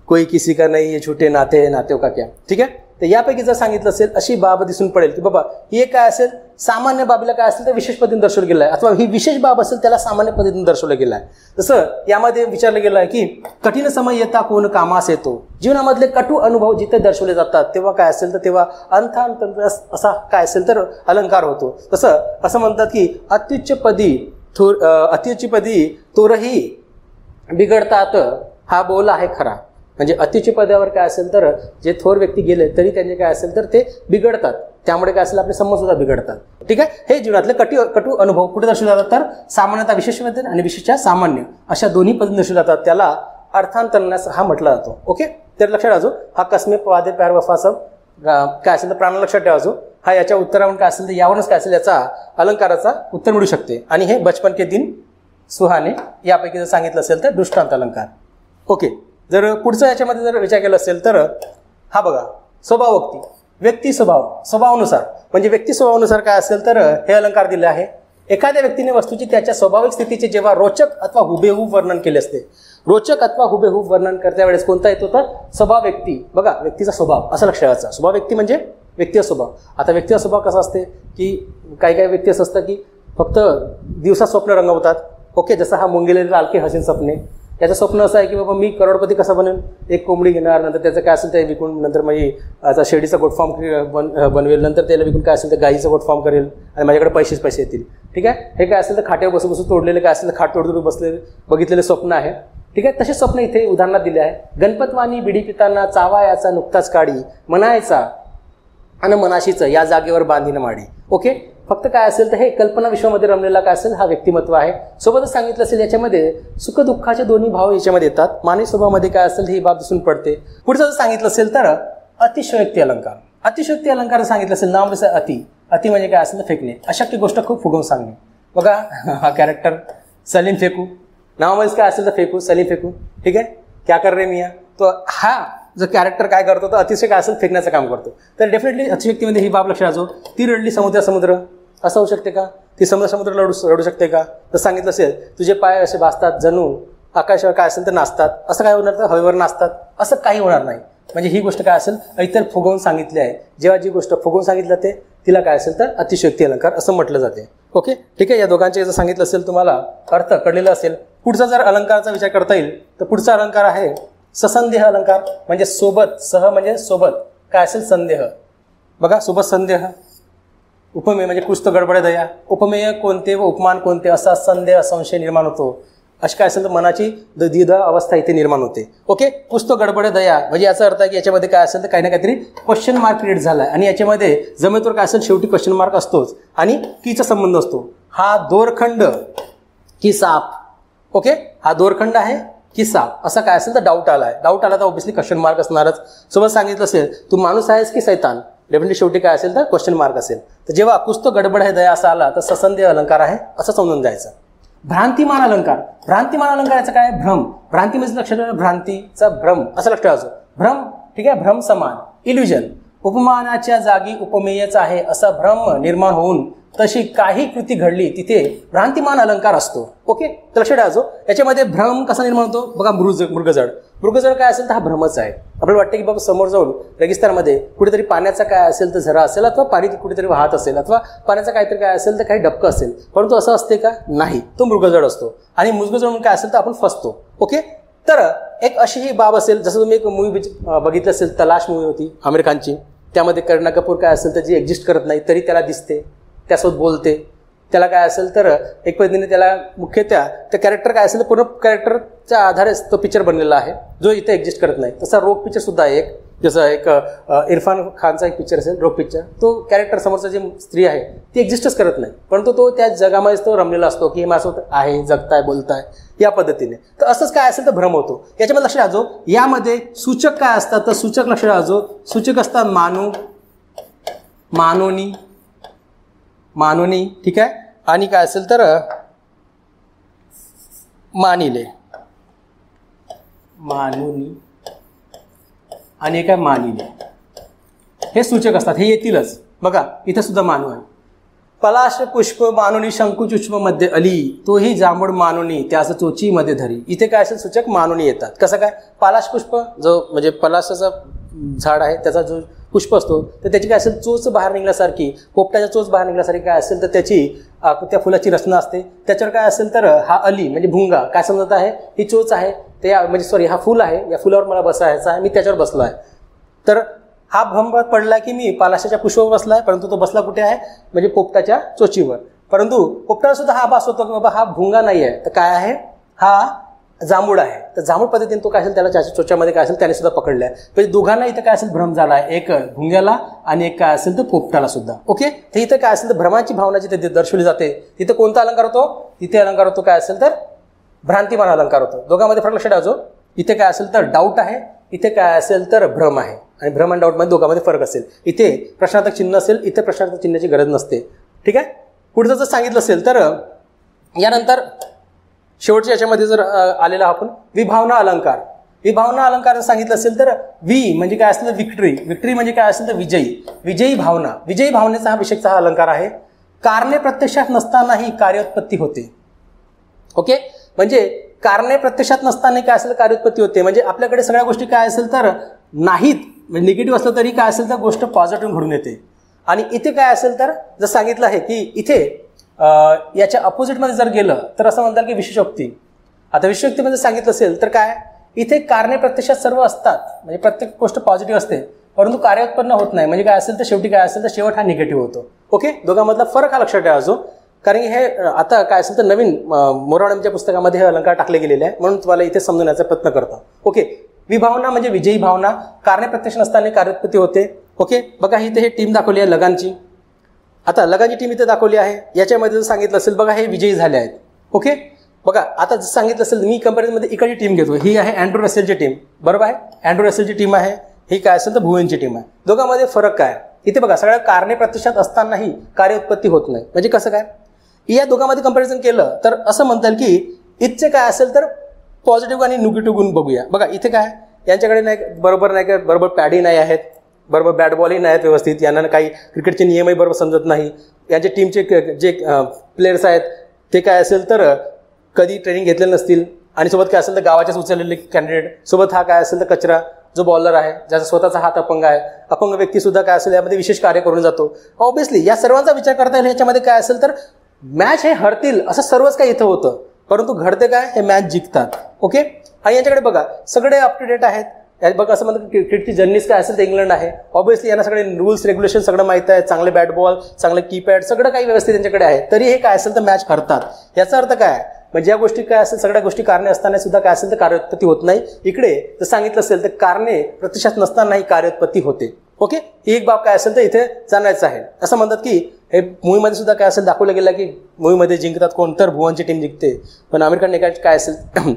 कोई किसी का नहीं ये झूठे नाते है नात्यों का क्या. ठीक आहे, तर यापैकी जर सांगितलं असेल अशी बाब दिसून पडेल की बाबा हे काय असेल सामान्य बाबीला काय असेल तर विशेष पद्धतीने दर्शवलं गेलं आहे, अथवा ही विशेष बाब असेल त्याला सामान्य पद्धतीने दर्शवलं गेलं आहे. जसं यामध्ये विचारलं गेलं आहे की कठीण समय येता कोण कामास येतो. जीवनामधले कटू अनुभव जिथे दर्शवले जातात तेव्हा काय असेल तर तेव्हा अंथांत असा काय असेल तर अलंकार होतो. असं म्हणतात की अत्युच्चपदी तोरही बिघडतात हा बोल आहे खरा. म्हणजे अत्युच्च पदावर काय असेल तर जे थोर व्यक्ती गेले तरी त्यांचे काय असेल तर ते बिघडतात, त्यामुळे काय असेल आपले संबंध सुद्धा बिघडतात. ठीक आहे, हे जीवनातले कटू अनुभव कुठे दर्शवले जातात तर सामान्यतः विशेष पद्धती आणि विशेषतः सामान्य अशा दोन्ही पद्धती दर्शवले जातात, त्याला अर्थांतरन्यास हा म्हटला जातो. ओके, तर लक्षात ठेवाजो हा कसमे वादे प्यार वफा सब काय असेल तर प्राण लक्षात ठेवाजो. हा याच्या उत्तरावरून काय असेल तर यावरूनच काय असेल याचा अलंकाराचा उत्तर मिळू शकते. आणि हे बचपन के दिन सुहाने यापैकी जर सांगितलं असेल तर दृष्टांत अलंकार. ओके. जर पुढचं याच्यामध्ये जर विचार केला असेल तर हा बघा, स्वभावोक्ती, व्यक्ती स्वभावानुसार, म्हणजे व्यक्ती स्वभावानुसार काय असेल तर हे अलंकार दिले आहे. एखाद्या व्यक्तीने वस्तूची त्याच्या स्वाभाविक स्थितीचे जेव्हा रोचक अथवा हुबेहूब वर्णन केले असते. रोचक अथवा हुबेहूब वर्णन करत्या वेळेस कोणता येतो तर स्वभाव व्यक्ती. बघा, व्यक्तीचा स्वभाव असं लक्षात ठेवायचा. स्वभाव व्यक्ती म्हणजे व्यक्तिगत स्वभाव. आता व्यक्तिगत स्वभाव कसा असते की काही व्यक्ती असं असतं की फक्त दिवसा स्वप्न रंगवतात. ओके. जसं हा मुंगेलेले लालके हसीन सपने, त्याचं स्वप्न असं आहे की बाबा मी करोडपती कसा बनेल, एक कोंबडी घेणार, नंतर त्याचं काय असेल ते विकून, नंतर माझी आता शेळीचा गोट फॉर्म बनवेल, नंतर त्याला विकून काय असेल तर गाईचा गोट फॉर्म करेल आणि माझ्याकडे पैसे येतील. ठीक आहे. हे काय असेल तर खाट्यावर बसू तोडलेले काय असेल तर खाट तोडून बसलेले बघितलेले स्वप्न आहे. ठीक आहे. तसे स्वप्न इथे उदाहरणात दिले आहे. गणपतवाणी बिडी पिताना चावा याचा नुकताच काढी, म्हणायचा आणि मनाशीचं या जागेवर बांधीन माडी. ओके. फक्त काय असेल तर हे कल्पना विश्वामध्ये रमलेला काय असेल हा व्यक्तिमत्व आहे. सोबतच सांगितलं असेल याच्यामध्ये सुख दुःखाचे दोन्ही भाव याच्यामध्ये येतात. मानवी स्वभावामध्ये काय असेल ही बाब दिसून पडते. पुढचं जर सांगितलं असेल तर अतिशयोक्ती अलंकार. अतिशयोक्ती अलंकार सांगितलं असेल नाव जसं अति म्हणजे काय असेल तर फेकणे, अशक्य गोष्ट खूप फुगवून सांगणे. बघा, हा कॅरेक्टर सलीम फेकू, नावामध्येच काय असेल तर फेकू, सलीम फेकू. ठीक आहे. क्या कर रे मिया, तो हा जो कॅरेक्टर काय करतो तर अतिशय काय असेल फेकण्याचं काम करतो. तर डेफिनेटली अतिशयोक्तीमध्ये ही बाब लक्षात असो. ती रडली समुद्र असं होऊ शकते का, ती समुद्र रडू शकते का. तर सांगितलं असेल तुझे पाय असे भासतात जणू आकाशावर काय असेल तर नाचतात, असं काय होणार तर हवेवर नाचतात, असं काही होणार नाही. म्हणजे ही गोष्ट काय असेल इतर फुगवून सांगितली आहे. जेव्हा जी गोष्ट फुगवून सांगितलं ते तिला काय असेल तर अतिशयोक्ती अलंकार असं म्हटलं जाते. ओके. ठीक आहे. या दोघांचे जर सांगितलं असेल तुम्हाला अर्थ कळलेला असेल. पुढचा जर अलंकाराचा विचार करता येईल तर पुढचा अलंकार आहे ससंदेह अलंकार. म्हणजे सोबत, सह म्हणजे सोबत, काय असेल संदेह. बघा, सोबत संदेह. उपमेय म्हणजे कुछ तो गडबड दया. उपमेय कोणते व उपमान कोणते असा संदेह संशय निर्माण होतो. अशी काय असेल तर मनाची द्विधा अवस्था इथे निर्माण होते. ओके. कुछ तो गडबड दया म्हणजे याचा अर्थ आहे की याच्यामध्ये काय असेल तर काही ना काहीतरी क्वेश्चन मार्क क्रिएट झाला आहे आणि याच्यामध्ये जमेतोर काय असेल शेवटी क्वेश्चन मार्क असतोच आणि कीचा संबंध असतो. हा दोरखंड की साप. ओके. हा दोरखंड आहे की साप असा काय असेल तर डाऊट आला आहे. डाऊट आला तर ऑब्व्हियसली क्वेश्चन मार्क असणारच. सोबत सांगितलं असेल तू माणूस आहेस की सैतान, डेफिनेटली शेवटी काय असेल तर क्वेश्चन मार्क असेल. तर जेव्हा कुछ तो गडबड है दया असा आला तर ससंदेह अलंकार आहे असं समजून जायचं. भ्रांतिमान अलंकार. भ्रांतिमान अलंकाराचं काय, भ्रम. भ्रांती म्हणजे लक्षात ठेवा, भ्रांतीचा भ्रम असं लक्षात ठेवायचं. भ्रम. ठीक आहे. भ्रम समान, इल्युजन. उपमानाच्या जागी उपमेयच आहे असा भ्रम निर्माण होऊन तशी काही कृती घडली तिथे भ्रांतिमान अलंकार असतो. ओके. तर लक्षात ठेवायचो. याच्यामध्ये भ्रम कसा निर्माण होतो बघा. मृगजळ काय असेल तर हा भ्रमच आहे. आपल्याला वाटतं की बाबा समोर जाऊन रेगिस्तानमध्ये कुठेतरी पाण्याचा काय असेल तर झरा असेल अथवा पाणी कुठेतरी वाहत असेल अथवा पाण्याचा काहीतरी काय असेल तर काही डबकं असेल, परंतु असं असते का, नाही. तो मृगजळ असतो आणि मृगजळ म्हणून काय असेल तर आपण फसतो. ओके. तर एक अशी ही बाब असेल, जसं तुम्ही एक मूवी बघितलं असेल, तलाश मूवी होती आमिर खानची. त्यामध्ये करीना कपूर काय असेल तर जी एक्झिस्ट करत नाही तरी त्याला दिसते, त्यासोबत बोलते. त्याला काय असेल तर एक पद्धतीने त्याला मुख्य त्या कॅरेक्टर काय असेल तर पूर्ण कॅरेक्टरच्या आधारेच तो पिक्चर बनलेला आहे जो इथे एक्झिस्ट करत नाही. तसा रोग पिक्चर सुद्धा आहे एक, जसं एक इरफान खानचा एक पिक्चर असेल रोग पिक्चर. तो कॅरेक्टर समोरचा जी स्त्री आहे ती एक्झिस्टच करत नाही, परंतु तो त्या जगामध्येच तो रमलेला असतो की हे माझ्यासोबत आहे, जगताय, बोलताय या पद्धतीने. तर असंच काय असेल तर भ्रम होतो. याच्यामध्ये लक्षात राहायचो. यामध्ये सूचक काय असतात तर सूचक लक्षात राहायचो. सूचक असतात मानोनी. ठीक आहे. आणि काय असेल तर मानिले, मानुनी आणि काय मानिले, हे सूचक असतात. हे येतीलच. बघा इथं सुद्धा मानू आहे. पलाश पुष्प मानुनी शंकुचुष्म मध्ये अली, तोही जांभूळ मानुनी त्यास चोची मध्ये धरी. इथे काय असेल सूचक मानुनी येतात. कसं काय, पलाश पुष्प जो म्हणजे पलाशाचा झाड आहे त्याचा जो पुष्प असतो तर त्याची काय असेल चोच बाहेर निघण्यासारखी, पोपटाच्या चोच बाहेर निघण्यासारखी काय असेल तर त्याची त्या फुलाची रचना असते. त्याच्यावर काय असेल तर हा अली म्हणजे भुंगा काय समजत आहे, ही चोच आहे ते म्हणजे सॉरी हा फुल आहे, या फुलावर मला बसायचा आहे, मी त्याच्यावर बसलो आहे. तर हा भ्रम पडला की मी पलाशाच्या पुष्पावर बसला आहे, परंतु तो बसला कुठे आहे म्हणजे पोपटाच्या चोचीवर. परंतु पोपटाला सुद्धा हा आभास होतो की बाबा हा भुंगा नाही आहे तर काय आहे, हा जांभूळ आहे. तर जांभूळ पद्धतीने तो काय असेल त्याला चोच्यामध्ये काय असेल त्याने सुद्धा पकडलाय. म्हणजे दोघांना इथं काय असेल भ्रम झाला आहे, एक भुंग्याला आणि एक काय असेल तर पोपटाला सुद्धा. ओके. तर इथं काय असेल तर भ्रमाची भावना जिथे दर्शवली जाते तिथं कोणता अलंकार होतो, तिथे अलंकार होतो काय असेल तर भ्रांतिमान अलंकार होतो. दोघांमध्ये फरक लक्षात ठेवायचो. इथे काय असेल तर डाऊट आहे, इथे काय असेल तर भ्रम आहे. आणि भ्रम आणि डाऊटमध्ये दोघांमध्ये फरक असेल. इथे प्रश्नार्थक चिन्ह असेल, इथे प्रश्नार्थक चिन्हाची गरज नसते. ठीक आहे. पुढचं जर सांगितलं असेल तर यानंतर शेवटच्या याच्यामध्ये जर आलेला आपण विभावना अलंकार. विभावना अलंकार सांगितलं असेल तर वी म्हणजे काय असेल तर विक्ट्री, विक्ट्री म्हणजे काय असेल तर विजयी, विजयी भावना. विजयी भावनेचा हा विषयचा हा अलंकार आहे. कारणे प्रत्यक्षात नसतानाही कार्योत्पत्ती होते. ओके, म्हणजे कारणे प्रत्यक्षात नसताना काय असेल कार्योत्पत्ती होते. म्हणजे आपल्याकडे सगळ्या गोष्टी काय असेल तर नाहीत, म्हणजे निगेटिव्ह असलं तरी काय असेल तर गोष्ट पॉझिटिव्ह घडून येते. आणि इथे काय असेल तर जर सांगितलं आहे की इथे याच्या अपोजिटमध्ये जर गेलं तर असं म्हणतात की विशेषोक्ती. आता विशेषोक्तीमध्ये सांगितलं असेल तर काय, इथे कारणे प्रत्यक्षात सर्व असतात, म्हणजे प्रत्येक गोष्ट पॉझिटिव्ह असते, परंतु कार्य उत्पन्न होत नाही. म्हणजे काय असेल तर शेवटी काय असेल तर शेवट हा निगेटिव्ह होतो. ओके, दोघांमधला फरक हा लक्षात ठेवा जो, कारण की हे आता काय असेल तर नवीन मोरावळेंच्या पुस्तकामध्ये हे अलंकार टाकले गेलेले आहे, म्हणून तुम्हाला इथे समजण्याचा प्रयत्न करतो. ओके, विभावना म्हणजे विजयी भावना, कारणे प्रत्यक्ष नसताना कार्योत्पत्ती होते. ओके, बघा इथे हे टीम दाखवली आहे लगानची. आता लगानची टीम इथे दाखवली आहे. याच्यामध्ये जर सांगितलं असेल बघा हे विजयी झाले आहेत. ओके, बघा आता जर सांगितलं असेल मी कंपॅरिझनमध्ये इकडची टीम घेतो, ही आहे अँड्रू रसेलची टीम, बरोबर आहे, अँड्रू रसेलची टीम आहे. ही काय असेल तर भुवनची टीम आहे. दोघांमध्ये फरक काय, इथे बघा सगळ्या कारणे प्रत्यक्षात असतानाही कार्य उत्पत्ती होत नाही. म्हणजे कसं काय, या दोघांमध्ये कंपॅरिझन केलं तर असं म्हणता येईल की इथचे काय असेल तर पॉझिटिव्ह आणि निगेटिव्ह गुण बघूया. बघा इथे काय, यांच्याकडे नाही बरोबर नाही का, बरोबर पॅडी नाही आहेत, बरोबर बॅट बॉलही नाही आहेत व्यवस्थित, यांना काही क्रिकेटचे नियमही बरोबर समजत नाही. यांचे टीमचे जे प्लेयर्स आहेत ते काय असेल तर कधी ट्रेनिंग घेतलेले नसतील, आणि सोबत काय असेल तर गावाच्याच उचललेले कॅन्डिडेट, सोबत हा काय असेल तर कचरा जो बॉलर आहे, ज्याचा स्वतःचा हात अपंग आहे, अपंग व्यक्तीसुद्धा काय असेल यामध्ये विशेष कार्य करून जातो. ऑब्व्हियसली या सर्वांचा विचार करता येईल. याच्यामध्ये काय असेल तर मॅच हे हरतील असं सर्वच काही इथं होतं, परंतु घडते काय, हे मॅच जिंकतात. ओके, आणि यांच्याकडे बघा सगळे अप टू डेट आहेत. बघा असं म्हणतात क्रिकेटची जर्नीज काय असेल तर इंग्लंड आहे. ऑब्व्हियसली यांना सगळे रूल्स रेग्युलेशन सगळं माहीत आहे, चांगले बॅट बॉल, चांगले कीपॅड, सगळं काही व्यवस्थित त्यांच्याकडे आहे, तरी हे काय असेल तर मॅच हरतात. याचा अर्थ काय, म्हणजे या गोष्टी काय असेल सगळ्या गोष्टी कारणे असताना सुद्धा काय असेल तर कार्योत्पत्ती होत नाही. इकडे जर सांगितलं असेल तर कारणे प्रत्यक्षात नसतानाही कार्योत्पत्ती होते. ओके, ही एक बाब काय असेल तर इथे जाणायचं आहे. असं म्हणतात की हे मूवीमध्ये सुद्धा काय असेल दाखवलं गेलं की मूवीमध्ये जिंकतात कोण, तर भुवनची टीम जिंकते. पण आमिर खानने काय असेल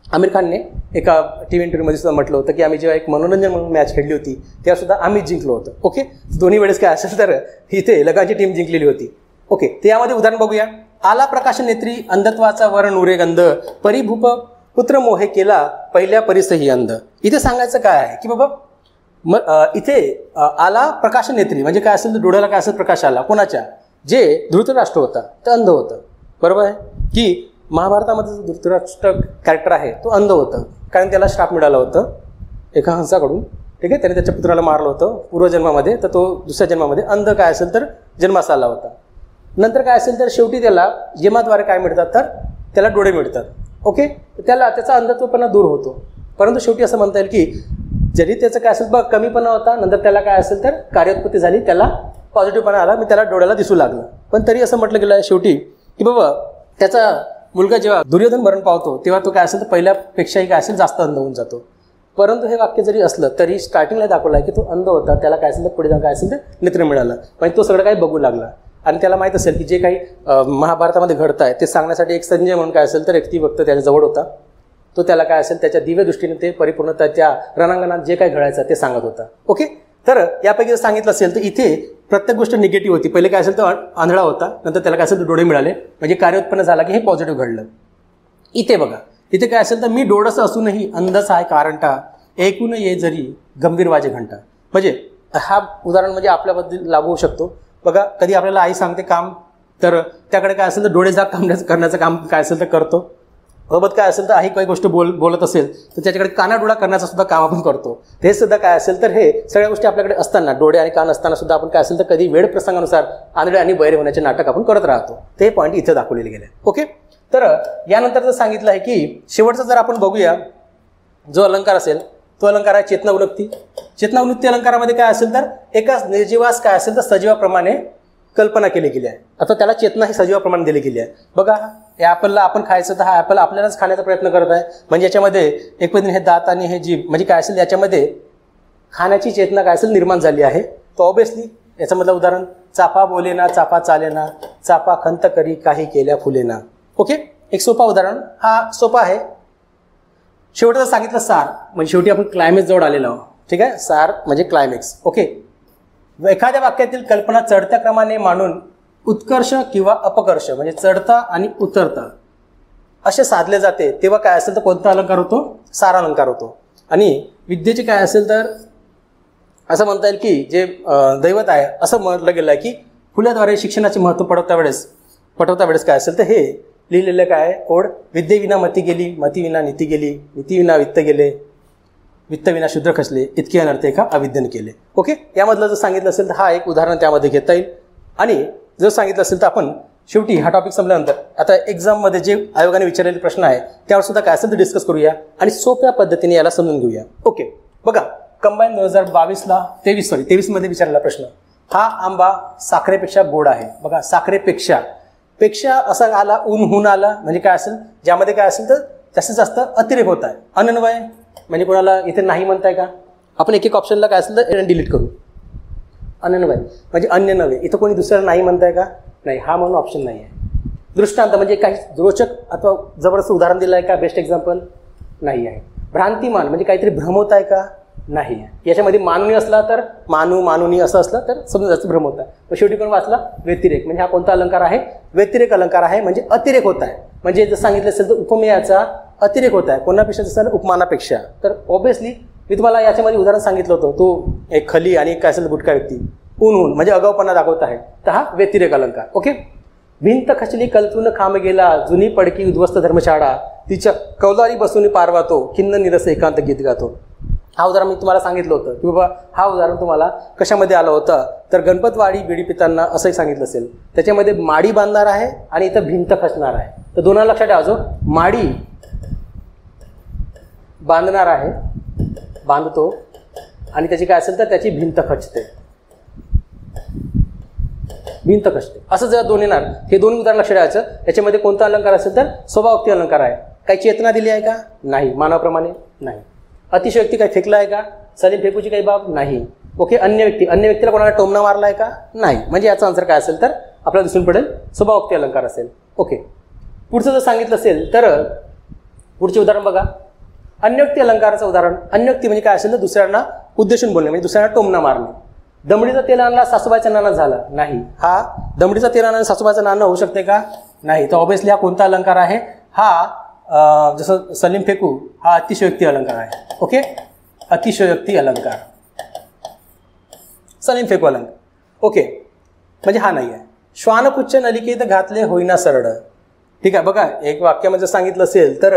आमिर खानने एका टीव्ही इंटरव्ह्यूमध्ये सुद्धा म्हटलं होतं की आम्ही जेव्हा एक मनोरंजन म्हणून मॅच खेळली होती तेव्हा सुद्धा आम्हीच जिंकलो होतो. ओके, दोन्ही वेळेस काय असेल तर इथे लगानची टीम जिंकलेली होती. ओके, ते यामध्ये उदाहरण बघूया. आला प्रकाश नेत्री अंधत्वाचा वरण उरे गंध, परिभूप पुत्र मोहे केला पहिल्या परिसही अंध. इथे सांगायचं काय आहे की बाबा इथे आला प्रकाश नेत्री म्हणजे काय असेल तर डोळ्याला काय असेल प्रकाश आला, कोणाच्या, जे धृतराष्ट्र होता ते अंध होतं. बरोबर आहे की महाभारतामध्ये जो धृतराष्ट्र कॅरेक्टर आहे तो अंध होतं, कारण त्याला श्राप मिळालं होतं एका हंसाकडून. ठीक आहे, त्याने त्याच्या पुत्राला मारलं होतं पूर्वजन्मामध्ये, तर तो दुसऱ्या जन्मामध्ये अंध काय असेल तर जन्मास आला होता. नंतर काय असेल तर शेवटी त्याला यमाद्वारे काय मिळतात तर त्याला डोळे मिळतात. ओके, त्याला त्याचा अंधत्वपणा दूर होतो. परंतु शेवटी असं म्हणता येईल की जरी त्याचं काय असेल बघ कमीपणा होता, नंतर त्याला काय असेल तर कार्योत्पत्ती झाली, त्याला पॉझिटिव्हपणा आला, मी त्याला डोळ्याला दिसू लागलं. पण तरी असं म्हटलं गेलं आहे शेवटी की बाबा त्याचा मुलगा जेव्हा दुर्योधन मरण पावतो तेव्हा तो काय असेल तर पहिल्यापेक्षाही काय असेल जास्त अंध होऊन जातो. परंतु हे वाक्य जरी असलं तरी स्टार्टिंगला दाखवलं आहे की तो अंध होता, त्याला काय असेल तर पुढे जाऊन काय असेल तर नेत्र मिळालं, म्हणजे तो सगळं काही बघू लागला. आणि त्याला माहीत असेल की जे काही महाभारतामध्ये घडतं आहे ते सांगण्यासाठी एक संजय म्हणून काय असेल तर व्यक्ती वक्त त्याच्याजवळ होता. तो त्याला काय असेल त्याच्या दिव्य दृष्टीने ते परिपूर्ण त्याच्या रणांगणात जे काही घडायचं ते सांगत होता. ओके, तर यापैकी जर सांगितलं असेल तर इथे प्रत्येक गोष्ट निगेटिव्ह होती. पहिले काय असेल तर आंधळा होता, नंतर त्याला काय असेल तर डोळे मिळाले, म्हणजे कार्य उत्पन्न झाला की हे पॉझिटिव्ह घडलं. इथे बघा, इथे काय असेल तर मी डोळस असूनही अंधच आहे कारणटा, ऐकून ये जरी गंभीर वाजे घंटा. म्हणजे हा उदाहरण म्हणजे आपल्याबद्दल लागू होऊ शकतो. बघा कधी आपल्याला आई सांगते काम, तर त्याकडे काय असेल तर डोळे जाग करण्याचं काम काय असेल तर करतो. सोबत काय असेल तर आई काही गोष्ट बोलत असेल तर त्याच्याकडे कानाडोळा करण्याचं सुद्धा काम आपण करतो. हे सुद्धा काय असेल तर हे सगळ्या गोष्टी आपल्याकडे असताना, डोळे आणि कान असताना सुद्धा आपण काय असेल तर कधी वेळ प्रसंगानुसार आंधळे आणि बहिरे होण्याचे नाटक आपण करत राहतो. ते पॉईंट इथे दाखवलेले गेले. ओके, तर यानंतर जर सांगितलं आहे की शेवटचं जर आपण बघूया जो अलंकार असेल तो अलंकार आहे चेतनावृत्ती. चेतनावृत्ती अलंकारामध्ये काय असेल तर एका निर्जीवास काय असेल तर सजीवाप्रमाणे कल्पना केली गेली आहे. आता त्याला चेतना ही सजीवाप्रमाणे दिली गेली आहे. बघा या ॲपलला आपण खायचं तर हा ॲपल आपल्यालाच खाण्याचा प्रयत्न करत आहे, म्हणजे याच्यामध्ये एक पद्धतीने हे दात आणि हे जीभ म्हणजे काय असेल याच्यामध्ये खाण्याची चेतना काय असेल निर्माण झाली आहे. तर ऑब्व्हियसली याचं उदाहरण चाफा बोलेना चाफा चालेना, चाफा खंत करी काही केल्या फुलेना. ओके, एक सोपा उदाहरण, हा सोपा आहे. शेवटचं सांगितलं सार, म्हणजे शेवटी आपण क्लायमॅक्स जवळ आलेलो आहोत. ठीक आहे, सार म्हणजे क्लायमॅक्स. ओके, एखाद्या वाक्यातील कल्पना चढत्या क्रमाने मांडून उत्कर्ष किंवा अपकर्ष म्हणजे चढता आणि उतरता असे साधले जाते तेव्हा काय असेल तर कोणता अलंकार होतो? सार अलंकार होतो. आणि विद्येचे काय असेल तर असं म्हणता येईल की जे दैवत आहे असं म्हटलं गेलं आहे की फुल्याद्वारे शिक्षणाचे महत्त्व पटवता वेळेस काय असेल तर हे लिहिलेलं काय ओढ, विद्येविना मती गेली, मतीविना नीती गेली, नीतीविना वित्त गेले, वित्तविना शूद्र खचले, इतके अनर्थ एका अविद्येने केले. ओके, यामधलं जर सांगितलं असेल तर हा एक उदाहरण त्यामध्ये घेता येईल. आणि जर सांगितलं असेल तर आपण शेवटी हा टॉपिक संपल्यानंतर आता एक्झाममध्ये जे आयोगाने विचारलेले प्रश्न आहे त्यावर सुद्धा काय असेल तर डिस्कस करूया आणि सोप्या पद्धतीने याला समजून घेऊया. ओके, बघा कंबाईन 2023 मध्ये विचारलेला प्रश्न, हा आंबा साखरेपेक्षा गोड आहे. बघा साखरेपेक्षा असा आला, ऊन आला म्हणजे काय असेल ज्यामध्ये काय असेल तर जास्तीत जास्त अतिरेक होत आहे. अनन्वय म्हणजे कोणाला इथे नाही म्हणताय का? आपण एक ऑप्शनला काय असेल तर डिलीट करू. अनन्वय म्हणजे अन्य नव्हे, इथं कोणी दुसऱ्याला नाही म्हणताय का? नाही, हा म्हणून ऑप्शन नाही आहे. दृष्टांत म्हणजे काही रोचक अथवा जबरदस्त उदाहरण दिलं आहे का? बेस्ट एक्झाम्पल नाही आहे. भ्रांतिमान म्हणजे काहीतरी भ्रम होत आहे का? नाही आहे. याच्यामध्ये मानुनी असला तर मानुनी असं असलं तर समजा जास्त भ्रम होता. मग शेवटी कोण वाचला? व्यतिरेक म्हणजे हा कोणता अलंकार आहे? व्यतिरेक अलंकार आहे. म्हणजे अतिरेक होत आहे. म्हणजे जर सांगितलं असेल तर उपमेयाचा अतिरेक होत आहे कोणापेक्षा? जसं उपमानापेक्षा. तर ऑब्व्हियसली मी तुम्हाला याच्यामध्ये उदाहरण सांगितलं होतं, तो एक खली आणि काय असेल बुटका व्यक्ती, ऊन म्हणजे अगाऊपणा दाखवत आहे, तर हा व्यतिरेक अलंकार. ओके, भिंत खचली कलतून खांब गेला, जुनी पडकी उद्ध्वस्त धर्मशाळा, तिच्या कौलारी बसून पारवातो, खिन्न निरस एकांत गीत गातो. हा उदाहरण मी तुम्हाला सांगितलं होतं की बाबा हा उदाहरण तुम्हाला कशामध्ये आलं होतं तर गणपतवाडी बिडी पितांना असंही सांगितलं असेल. त्याच्यामध्ये माडी बांधणार आहे आणि इथं भिंत खचणार आहे. तर दोनाला लक्षात ठेवा, जो माडी बांधणार आहे, बांधतो आणि त्याची काय असेल तर त्याची भिंत खचते, असं जर दोन येणार. हे दोन उदाहरण लक्षात ठेवायचं. याच्यामध्ये कोणता अलंकार असेल तर स्वभावोक्ती अलंकार आहे. काही चेतना दिली आहे का? नाही. मानवाप्रमाणे नाही. अतिशयोक्ती काही फेकला आहे का? सलीम फेकूची काही बाब नाही. ओके, अन्य व्यक्तीला कोणाला टोमणा मारला आहे का? नाही. म्हणजे याचा आन्सर काय असेल तर आपल्याला दिसून पडेल स्वभावोक्ती अलंकार असेल. ओके, पुढचं जर सांगितलं असेल तर पुढचे उदाहरण बघा. अन्योक्ती अलंकाराचं उदाहरण. अन्योक्ती म्हणजे काय असेल तर दुसऱ्यांना उद्देशून बोलणे, म्हणजे दुसऱ्यांना टोमणा मारणे. दमडीचा तेल आणला सासूबाईचा नाना झाला. नाही. हा दमडीचा तेल आणला सासूबाईचं नाणं होऊ शकते का? नाही. तर ऑब्व्हियसली हा कोणता अलंकार आहे? हा जसं सलीम फेकू हा अतिशयोक्ती अलंकार आहे. ओके, अतिशयोक्ती अलंकार, सलीम फेकू अलंकार. ओके, म्हणजे हा नाही आहे. श्वानपुच्छ नलिकेत घातले होईना सरड. ठीक आहे, बघा एक वाक्यामध्ये सांगितलं असेल तर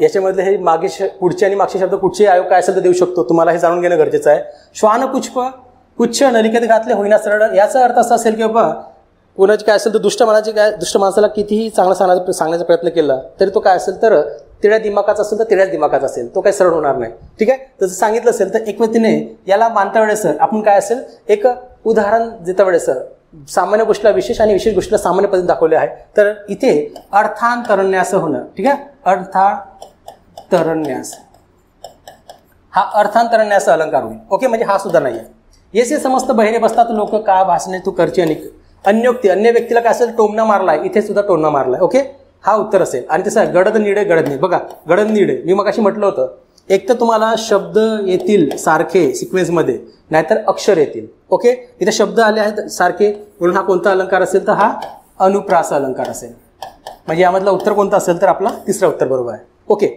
याच्यामधले हे मागे पुढचे आणि मागचे शब्द कुठचे आयोग काय असेल तर देऊ शकतो. तुम्हाला हे जाणून घेणं गरजेचं आहे. श्वानपुच्छ नलिकेत घातले होईना सरड याचा अर्थ असा असेल की बाबा कोणाची काय असेल तर दुष्ट माणसाला कितीही चांगलं सांगण्याचा प्रयत्न केला तरी तो काय असेल तर तिळ्या दिमागाचा असेल तर तिळ्याच दिमागाचा असेल, तो काही सरळ होणार नाही. ठीक आहे, तसं सांगितलं असेल तर एकवतीने याला मानता वेळेस आपण काय असेल एक उदाहरण देता वेळेस सामान्य गोष्टीला विशेष आणि विशेष गोष्टीला सामान्य पद्धतीने दाखवले आहे. तर इथे अर्थांतरण्यास होणं. ठीक आहे, अर्थांतरण्यास, हा अर्थांतरण्यास अलंकार होईल. ओके, म्हणजे हा सुद्धा नाही आहे. येसे समस्त बहिरे बसतात लोक का भासणे तू करची अनेक. अन्योक्ती, अन्य व्यक्तीला काय असेल टोमणा मारलाय, इथे सुद्धा टोमणा मारलाय. ओके, हा उत्तर असेल. आणि तसं गडद निडे गडद नाही. बघा गडद निडे मी मगाशी म्हटलं होतं, एक तर तुम्हाला शब्द येतील सारखे सिक्वेन्समध्ये, नाहीतर अक्षर येतील. ओके, इथे शब्द आले आहेत सारखे म्हणून हा कोणता अलंकार असेल तर हा अनुप्रास अलंकार असेल. म्हणजे यामधलं उत्तर कोणतं असेल तर आपला तिसरं उत्तर बरोबर आहे. ओके,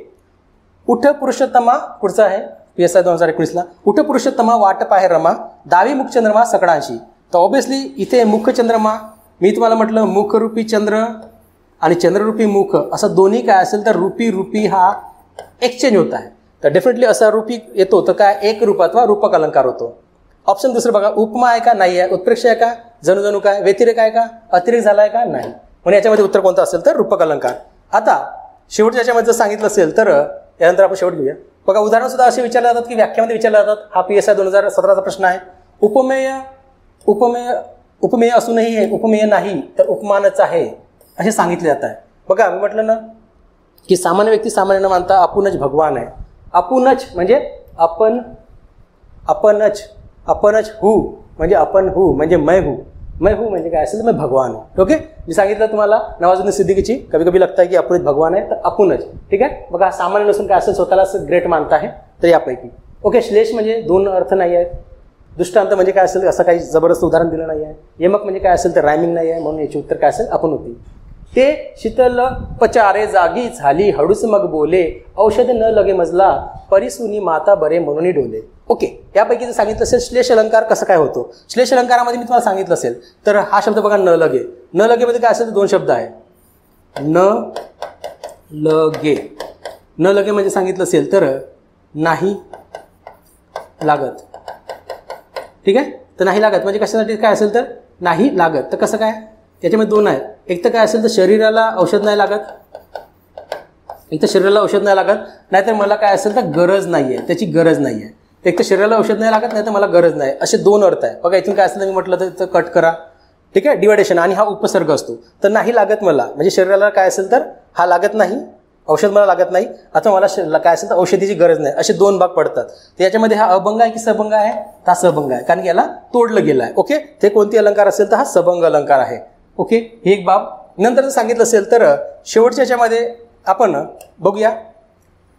उठ पुरुषोत्तमा पुढचा आहे PSI 2019ला. उठ पुरुषोत्तमा वाट पाहे रमा, दावी मुखचंद्रमा सकळांशी. तर ऑब्व्हियसली इथे मुखचंद्रमा, मी तुम्हाला म्हटलं मुखरूपी चंद्र आणि चंद्ररूपी मुख असं दोन्ही काय असेल तर रूपी हा एक्सचेंज होत आहे. तर डेफिनेटली असा रूपी येतो तर काय एक रूप अथवा रूपक अलंकार होतो. ऑप्शन दुसरं बघा, उपमा आहे का? नाही आहे. उत्प्रेक्ष आहे का? जणू काय. व्यतिरेक आहे का? अतिरेक झाला आहे का? नाही. म्हणून याच्यामध्ये उत्तर कोणतं असेल तर रूपक अलंकार. आता शेवटच्या याच्यामध्ये जर सांगितलं असेल तर यानंतर आपण शेवट घेऊया. बघा उदाहरण सुद्धा असे विचारले जातात की व्याख्यामध्ये विचारले जातात. हा PSI 2017चा प्रश्न आहे. उपमेय असूनही हे उपमेय नाही तर उपमानच आहे असे सांगितले जात आहे. बघा मी म्हटलं ना की सामान्य व्यक्ती सामान्य न मानता आपणच भगवान आहे. आपणच म्हणजे आपणच हू म्हणजे आपण हू म्हणजे मैं हू म्हणजे काय असेल तर मैं भगवान हूँ. ओके, मी सांगितलं तुम्हाला नवाजुद्दीन सिद्दीकीची कभी कभी लगता है की आपणच भगवान आहे तर आपणच. ठीक आहे, बघा सामान्य नसून काय असेल स्वतःलाच ग्रेट मानता आहे तर यापैकी. ओके, श्लेष म्हणजे दोन अर्थ नाही आहेत. दृष्टांत म्हणजे काय असेल असं काही जबरदस्त उदाहरण दिलं नाही आहे. यमक म्हणजे काय असेल तर रायमिंग नाही आहे म्हणून याचे उत्तर काय असेल आपण होती. ते शीतल पचारे जागी झाली हळूच मग बोले, औषध न लगे मजला परिसुनी माता बरे म्हणून डोले. ओके, यापैकी जर सांगितलं असेल श्लेष अलंकार कसं काय होतो, श्लेष अलंकारामध्ये मी तुम्हाला सांगितलं असेल तर हा शब्द बघा न लगे. न लगेमध्ये काय असेल तर दोन शब्द आहे, न लगे. न लगे म्हणजे सांगितलं असेल तर नाही लागत. ठीक आहे, तर नाही लागत म्हणजे कशासाठी काय असेल तर नाही लागत. तर कसं काय, याच्यामध्ये दोन आहे. एक तर काय असेल तर शरीराला औषध नाही लागत, एक तर शरीराला औषध नाही लागत, नाहीतर मला काय असेल तर गरज नाही आहे, त्याची गरज नाही आहे. एक तर शरीराला औषध नाही लागत, नाही तर मला गरज नाही. असे दोन अर्थ आहे बघा. इथून काय असेल तर मी म्हटलं तर कट करा. ठीक आहे, डिवायडेशन आणि हा उपसर्ग असतो. तर नाही लागत मला म्हणजे शरीराला काय असेल तर हा लागत नाही, औषध मला लागत नाही, आता मला काय असेल तर औषधीची गरज नाही. असे दोन भाग पडतात. तर याच्यामध्ये हा अभंग आहे की सबंग आहे, हा सबंग आहे, कारण की याला तोडलं गेलं आहे. ओके, ते कोणती अलंकार असेल तर हा सबंग अलंकार आहे. ओके, ही एक बाब. नंतर जर सांगितलं असेल तर शेवटच्या याच्यामध्ये आपण बघूया.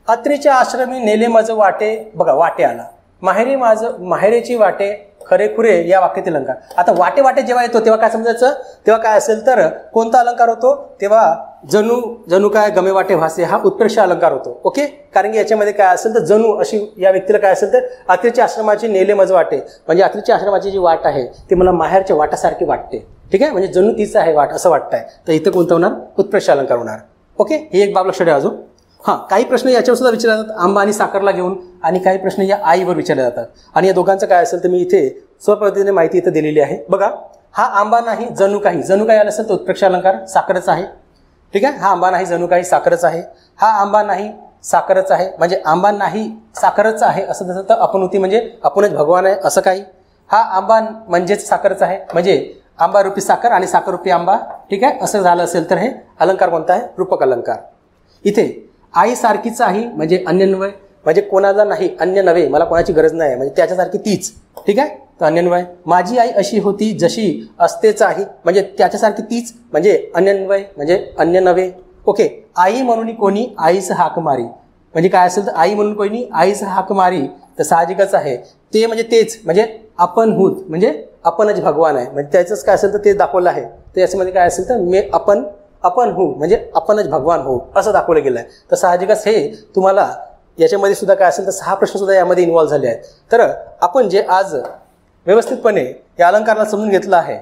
अत्रीच्या आश्रमी नेले माझं वाटे, बघा वाटे आला, माहेरी माझं माहेरेची वाटे खरे खुरे या वाक्यातील अलंकार. आता वाटे वाटे जेव्हा येतो तेव्हा काय समजायचं, तेव्हा काय असेल तर कोणता अलंकार होतो, तेव्हा जणू जणू काय गमे वाटे भासे हा उत्प्रेक्षा अलंकार होतो. ओके, कारण की याच्यामध्ये काय असेल तर जणू अशी या व्यक्तीला काय असेल तर अत्रीच्या आश्रमाची नेले मज वाटे म्हणजे अत्रीच्या आश्रमाची जी वाट आहे ती मला माहेरच्या वाटासारखी वाटते. ठीक आहे, म्हणजे जणू तीच आहे वाट असं वाटतंय. तर इथं कोणतं होणार, उत्प्रेक्षा अलंकार होणार. ओके, ही एक बाब लक्षात ठेवा. अजून हां, काही प्रश्न याच्यावर सुद्धा विचारले जातात, आंबा आणि साखरला घेऊन, आणि काही प्रश्न या आईवर विचारले जातात. आणि या दोघांचं काय असेल तर मी इथे स्वपद्धतीने माहिती इथं दिलेली आहे. बघा, हा आंबा नाही जणू काही, जणू काही आलं असेल तर उत्प्रेक्षा अलंकार साखरच आहे. ठीक आहे, हा आंबा नाही जणू काही साखरच आहे. हा आंबा नाही साखरच आहे म्हणजे आंबा नाही साखरच आहे असं जसं तर आपणुती म्हणजे आपणच भगवान आहे असं काही. हा आंबा म्हणजेच साखरच आहे म्हणजे आंबा रूपी साखर आणि साखर रूपी आंबा. ठीक आहे, असं झालं असेल तर हे अलंकार कोणता आहे, रूपक अलंकार. इथे आई सारखीच आहे म्हणजे अन्यन्वय म्हणजे कोणाला नाही, अन्य नव्हे, मला कोणाची गरज नाही म्हणजे त्याच्यासारखी तीच. ठीक आहे, तर अन्यन्वय. माझी आई अशी होती जशी असतेच आहे म्हणजे त्याच्यासारखी तीच म्हणजे अन्यन्वय म्हणजे अन्य नव्हे. ओके, आई म्हणून कोणी आईच हाक मारी म्हणजे काय असेल तर आई म्हणून कोणी आईच हाक मारी तर साहजिकच आहे. ते म्हणजे तेच म्हणजे आपण हूत म्हणजे आपणच भगवान आहे म्हणजे त्याचंच काय असेल तर ते दाखवलं आहे. तर याच्यामध्ये काय असेल तर मे आपण हो म्हणजे आपणच भगवान हो असं दाखवलं गेलं आहे. तर साहजिकच हे तुम्हाला याच्यामध्ये सुद्धा काय असेल तर 6 प्रश्न सुद्धा यामध्ये इन्व्हॉल्व्ह झाले आहेत. तर आपण जे आज व्यवस्थितपणे या अलंकाराला समजून घेतलं आहे